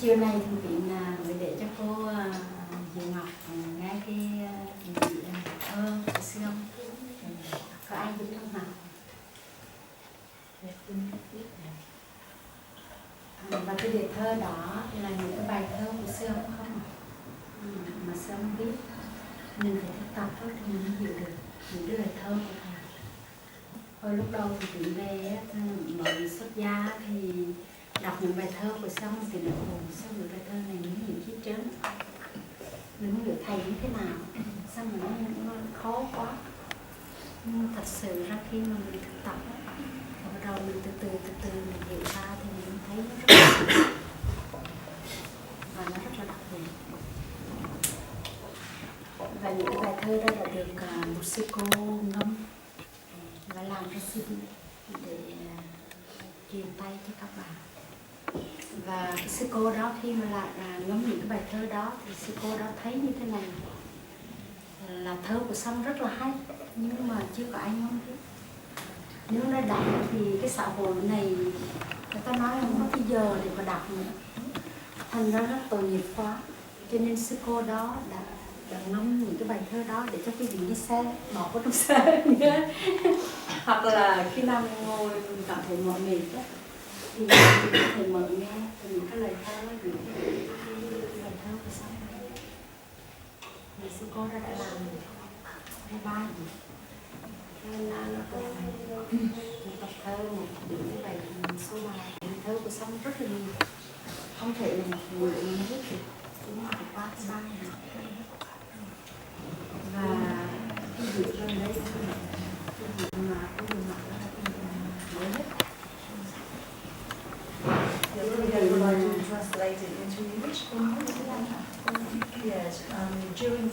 Chiều nay thì Tiến mới để cho cô Diệu Ngọc nghe cái thơ của sư ông. Có ai giúp không nào? Và cái đề thơ đó là những cái bài thơ của sư ông không? Mà sư ông viết. Mình phải thực tập thôi thì mình mới hiểu được những cái lời thơ của thầy. Hồi lúc đầu thì Tiến về mới xuất gia thì đọc những bài thơ của xong thì nó sao những bài thơ này những gì chứ trớn, mình không được thầy như thế nào, sao mà nó khó quá. Nhưng thật sự ra khi mà mình thực tập và bắt đầu mình từ từ mình hiểu ra thì mình thấy nó rất là và nó rất là đặc biệt. Và những cái bài thơ đó là được một sư cô ngâm và làm ra CD để truyền tay cho các bạn. Và cái sư cô đó khi mà lại ngâm những cái bài thơ đó thì sư cô đó thấy như thế này là thơ của Sâm rất là hay nhưng mà chưa có ai ngâm hết. Nếu nó đọc thì cái xã hội này người ta nói không có cái giờ để mà đọc nữa, thành ra rất tội nghiệp quá. Cho nên sư cô đó đã ngâm những cái bài thơ đó để cho quý vị đi xe bỏ vào trong xe nhớ. Hoặc là khi nào mình ngồi mình cảm thấy mỏi mệt đó thì mình có thể mở nghe những cái lời thơ, những cái lời thơ của Sâm. Thì sư cô đã làm 2-3 gì nên là một tập thơ, một những bài số bài thơ của Sâm rất là nhiều, không thể là một người mà hết được, cũng phải qua 3 ngày. Và cái việc lên đấy cái việc mà cái điều mặt đó là cái việc mới nhất. Would like to translate it into English? Yes. During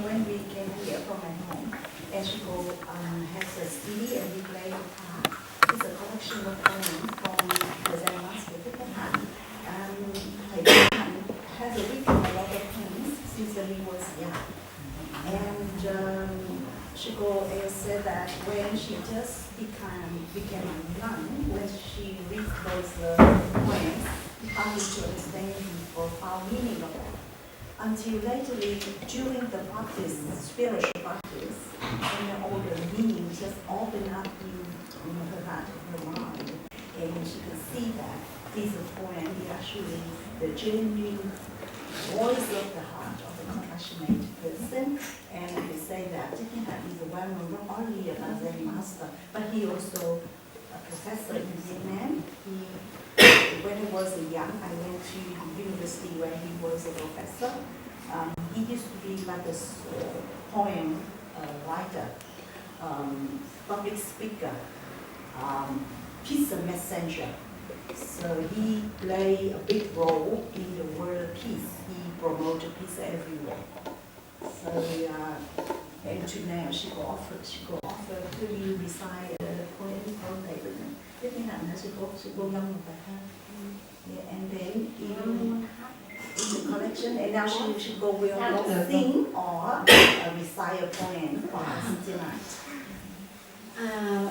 when we came here from my home, Ashiko has a CD and we play guitar. collection of poems from the Zen master Thích Nhất Hạnh. Thầy Thích Hạnh has written a lot of poems since he was young. And Shiko said that when she just became a nun, when she read those poems, she found to understand the profound meaning of it. Until lately, during the practice, spiritual practice, and all the meaning just open up in her heart and her mind, and she can see that this poem is actually the genuine voice of the heart of a compassionate person. And they say that Thích Nhất Hạnh is a well-known not only a Zen master, but he also a professor in Vietnam. When he was young, I went to the university where he was a professor. He used to be like a poem writer, public speaker, peace messenger. So he played a big role in the world of peace. He promoted peace everywhere. So and to now, she go offer to you recite a poem from thầy Thích Nhất Hạnh. She go ngâm một bài hát. Yeah, and then in the collection, and now she go will sing or recite a poem for us tonight.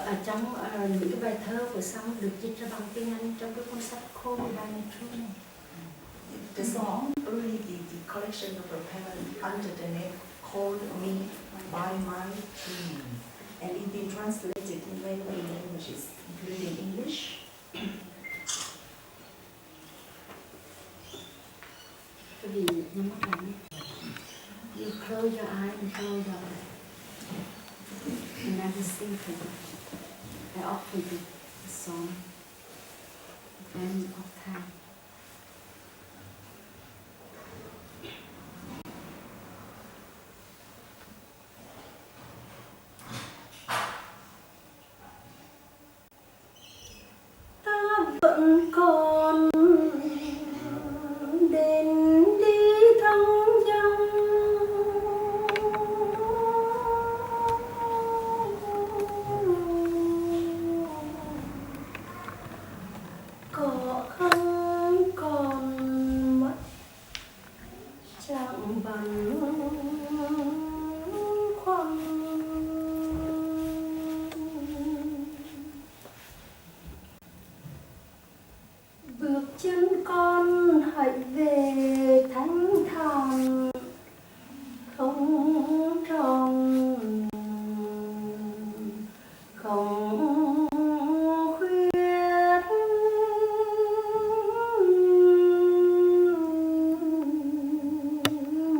Ở trong những cái bài thơ của Song được dịch ra bằng tiếng Anh trong cái cuốn sách Khô bài này true này. The song, really the collection of her poems under the name Called Me by My Dream, and it's been translated in many languages, including English. Vì nhắm mắt lại nhé. You close your eyes and close your eyes. And I will sing for you. I offer you the song. End of time. Ta vẫn còn đến đi thăm dòng, cỏ không còn mất chẳng bằng khoăn. Bước chân con hãy về thánh thản, không tròn không khuyết,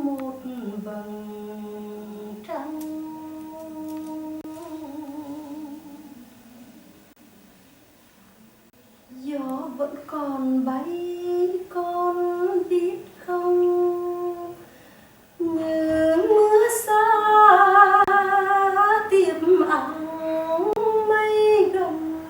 một vầng trăng. Gió vẫn còn bay, con biết không, như mưa xa tiệm áo mây gồng.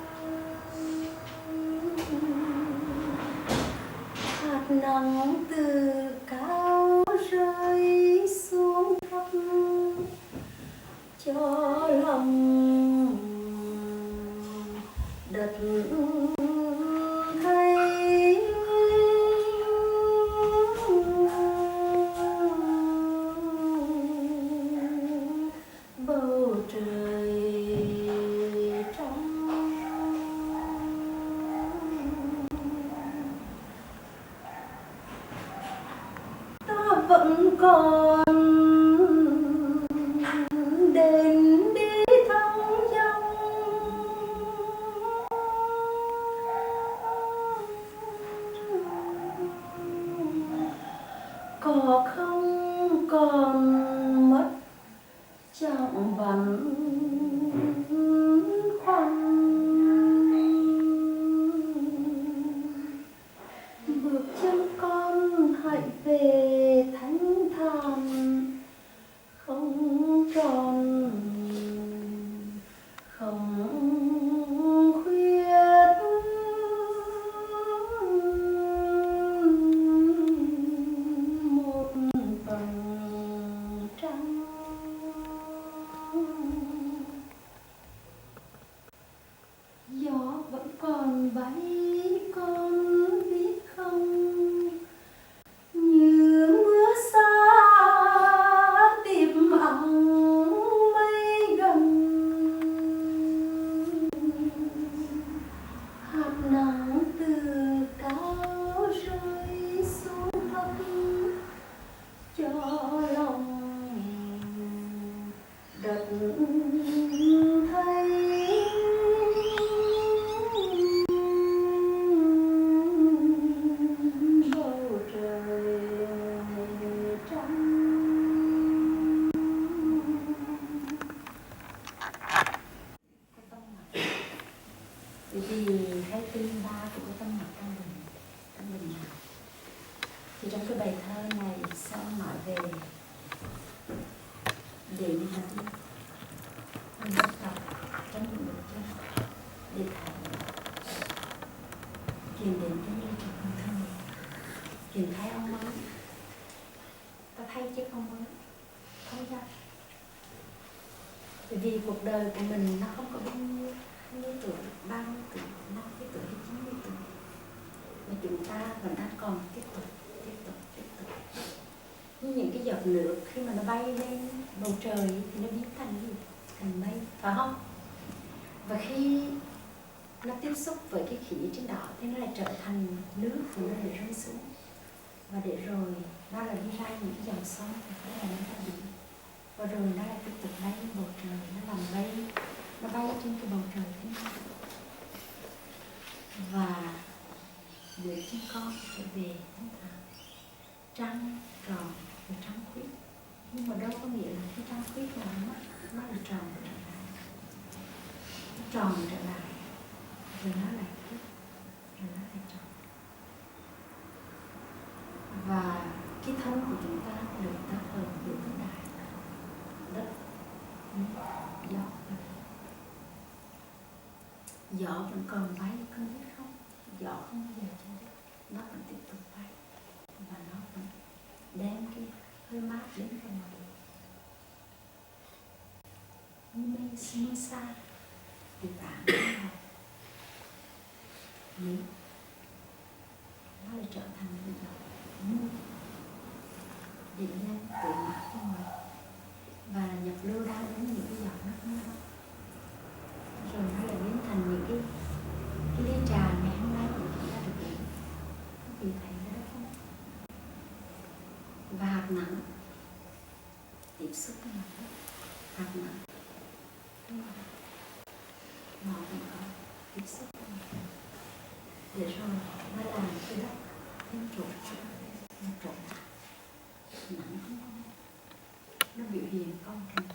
Hạt nắng từ cao rơi xuống thấp, cho lòng đất thấy bầu trời trong. Ta vẫn còn đến đi thăm dòng, cỏ không còn mất chẳng bắn khoăn. Bước chân con hãy về thánh thản, không tròn không khuyết, một vầng trăng. Thì trong cái bài thơ này sao nói về định hạnh, anh bắt đầu trong những bước chân để thấy Thiền đến cái nơi của con thân. Thiền thấy ông mới, ta thấy chứ không mới, không ra. Bởi vì cuộc đời của mình nó không có bao nhiêu tuổi, 30 tuổi, 50 tuổi, 90 tuổi. Mà chúng ta vẫn đang còn tiếp tục. Như những cái giọt nước khi mà nó bay lên bầu trời thì nó biến thành gì? Thành mây, phải không? Và khi nó tiếp xúc với cái khí trên đó thì nó lại trở thành nước và nó lại rơi xuống. Và để rồi nó lại đi ra những cái dòng sông và cái là nó ra biển. Và rồi nó lại tiếp tục bay lên bầu trời, nó làm bay, nó bay trên cái bầu trời thế này. Và đứa chân con sẽ về thanh thản, trăng tròn và trăng khuyết. Nhưng mà đâu có nghĩa là cái trăng khuyết là nó là tròn trở lại, nó tròn trở lại, rồi nó lại khuyết, rồi nó lại tròn. Và cái thân của chúng ta được tác hợp giữa cái đại đất, gió. Gió vẫn còn bay, con biết không? Gió không bao giờ chấm dứt, nó vẫn tiếp tục bay và nó vẫn đem cái hơi mát đến cho mọi người. Mưa xa thì tản vào nước, nó lại trở thành một giọt mưa để lên tưới mát cho mọi người. Và nhập lưu đau đến những cái giọt nước mưa đó. Rồi nó lại biến thành những cái ly trà ngày hôm nay của chúng ta được uống. Quý vị thấy đó không? Và hạt nắng tiếp xúc với mặt đất, hạt nắng nó vẫn có tiếp xúc với mặt đất. Để rồi nó làm cái đất thêm trộn, nó trộn lại, nắng không có, nó biểu hiện con trần,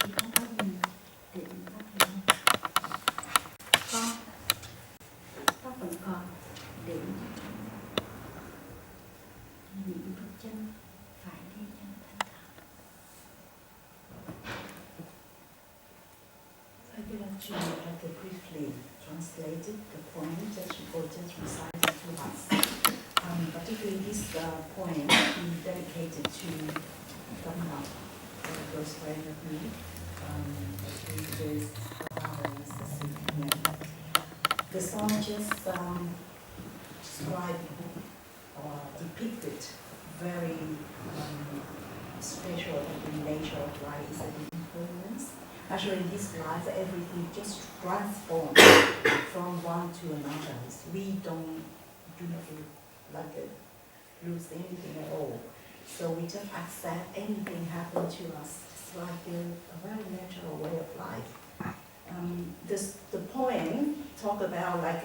thì không có gì để chúng ta thấy. Con vẫn còn để những bước chân phải đi cho nó thanh thản. I would like to briefly translated the poem just recited to us. Particularly this poem is dedicated to Dhamma, a close friend of me. Who is here. The song just described or depicted very special nature of life is an impermanence. Actually, in this life, everything just transforms from one to another. We do not lose anything at all. So we just accept anything happen to us. It's like a very natural way of life. The poem talk about like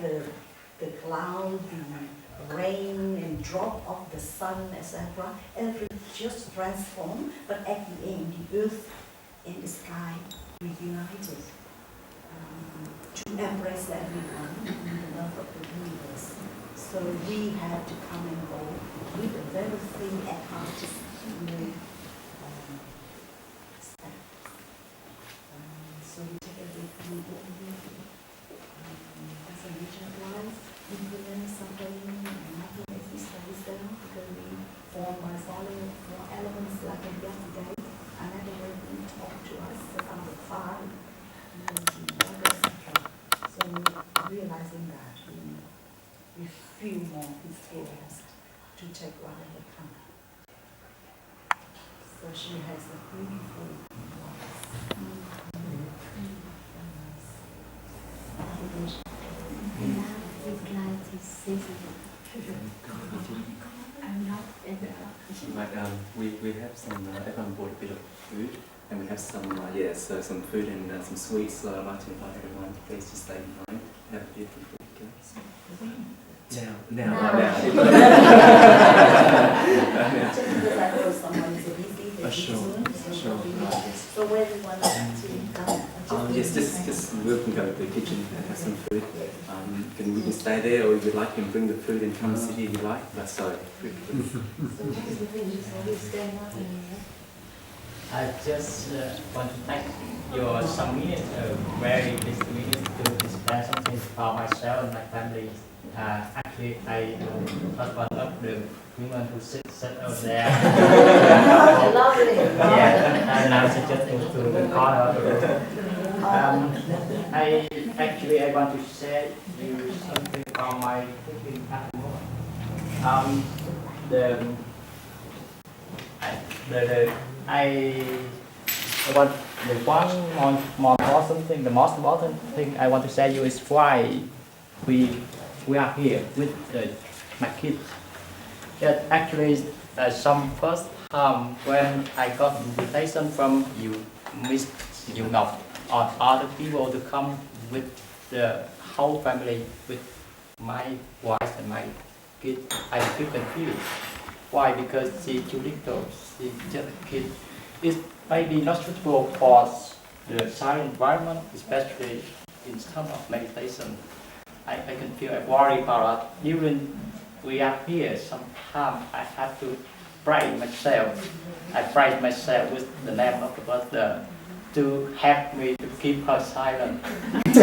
the cloud, the rain and drop of the sun, etc. Everything just transform, but at the end, the earth and the sky reunited to embrace everyone in the love of the universe. So we have to come and go with a very thin at heart, just so we take everything as a nature of life, implement something, and nothing exists down because we formed by solid elements like a yesterday. Another way we talk to us about the fire, etc. So realizing that we feel more experienced to take whatever comes. So she has a beautiful voice. And now we would like to say something. I'm not But we have some, everyone bought a bit of food, and we have some, so some food and some sweets, so I'd like to invite everyone to please just stay behind, have a beautiful food, guys. Now. Just because I know someone is busy, Sure. So where do you want to come? Yes, It's just we can go to the kitchen and have some food. We can stay there, or if you'd like, you can bring the food and come and sit here if you like. That's so. I just want to thank your some minutes, very this minutes to explain something about myself and my family. Actually, I was one of the women who sit over there. Lovely. Yeah, and now she just moved to the corner of the room. I want to share you something about my thinking at the moment. The most important thing I want to say you is why we are here with my kids. That actually some first time when I got invitation from you, Miss Yu Ngọc, or other people to come with the whole family, with my wife and my kids, I feel confused. Why? Because she's too little, she's just a kid. It's maybe not suitable for the silent environment, especially in terms of meditation. I can feel I worry about that. During we are here, sometimes I have to pray myself. I pray myself with the name of the Buddha to help me to keep her silent. I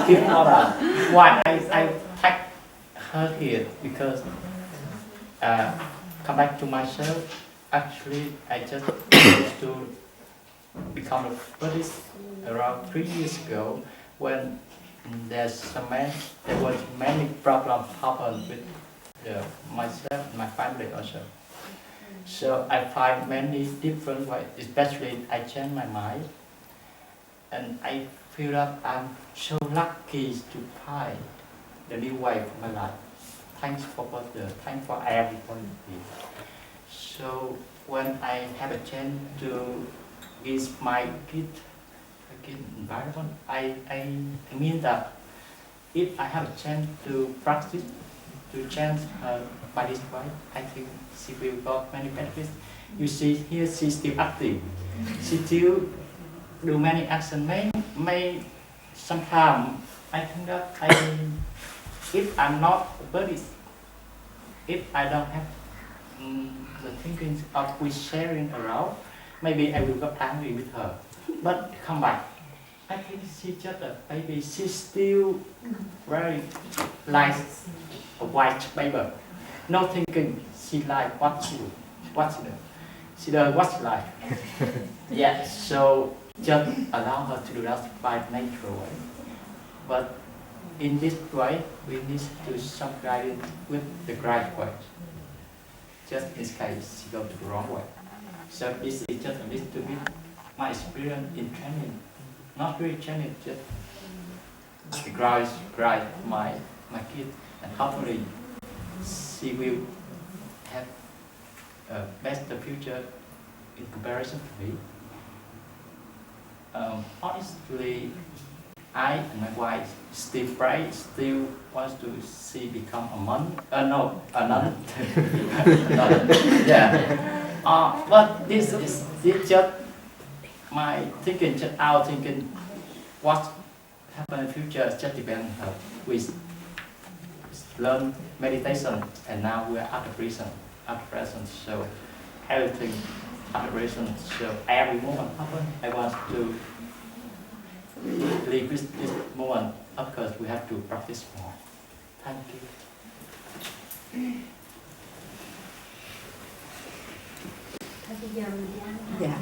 keep her. Why I take her here? Because come back to myself. Actually, I just used to become a Buddhist around 3 years ago, when there was many problems happen with myself and my family also. So I find many different ways, especially I change my mind, and I feel that I'm so lucky to find the new way for my life. Thanks for Buddha, thanks for everybody. So when I have a chance to give my kid environment, I mean that if I have a chance to practice, to change her by this way, I think she will got many benefits. You see here, she's still active. She still do many actions. May sometimes I think that if I'm not a Buddhist, if I don't have the thinking of we sharing around, maybe I will get angry with her. But come back. I think she's just a baby. She's still very like a white baby. No thinking. She like what she do. She does what she like. Yeah, so just allow her to do that by natural way. But in this way, we need to some guidance with the right way. Just in case she goes to the wrong way. So this is just a little bit my experience in training. Not really training, just to guide my kid, and hopefully she will have a better future in comparison to me. Honestly, I and my wife still pray, still wants to see become a monk. No, a nun. Yeah. But this is just my thinking, just our thinking. What happen in the future just depends on her. We learn meditation, and now we are at the present. So everything at the present. So every moment happen. I want to live with this moment. Of course, we have to practice more. Thank you. Dạ.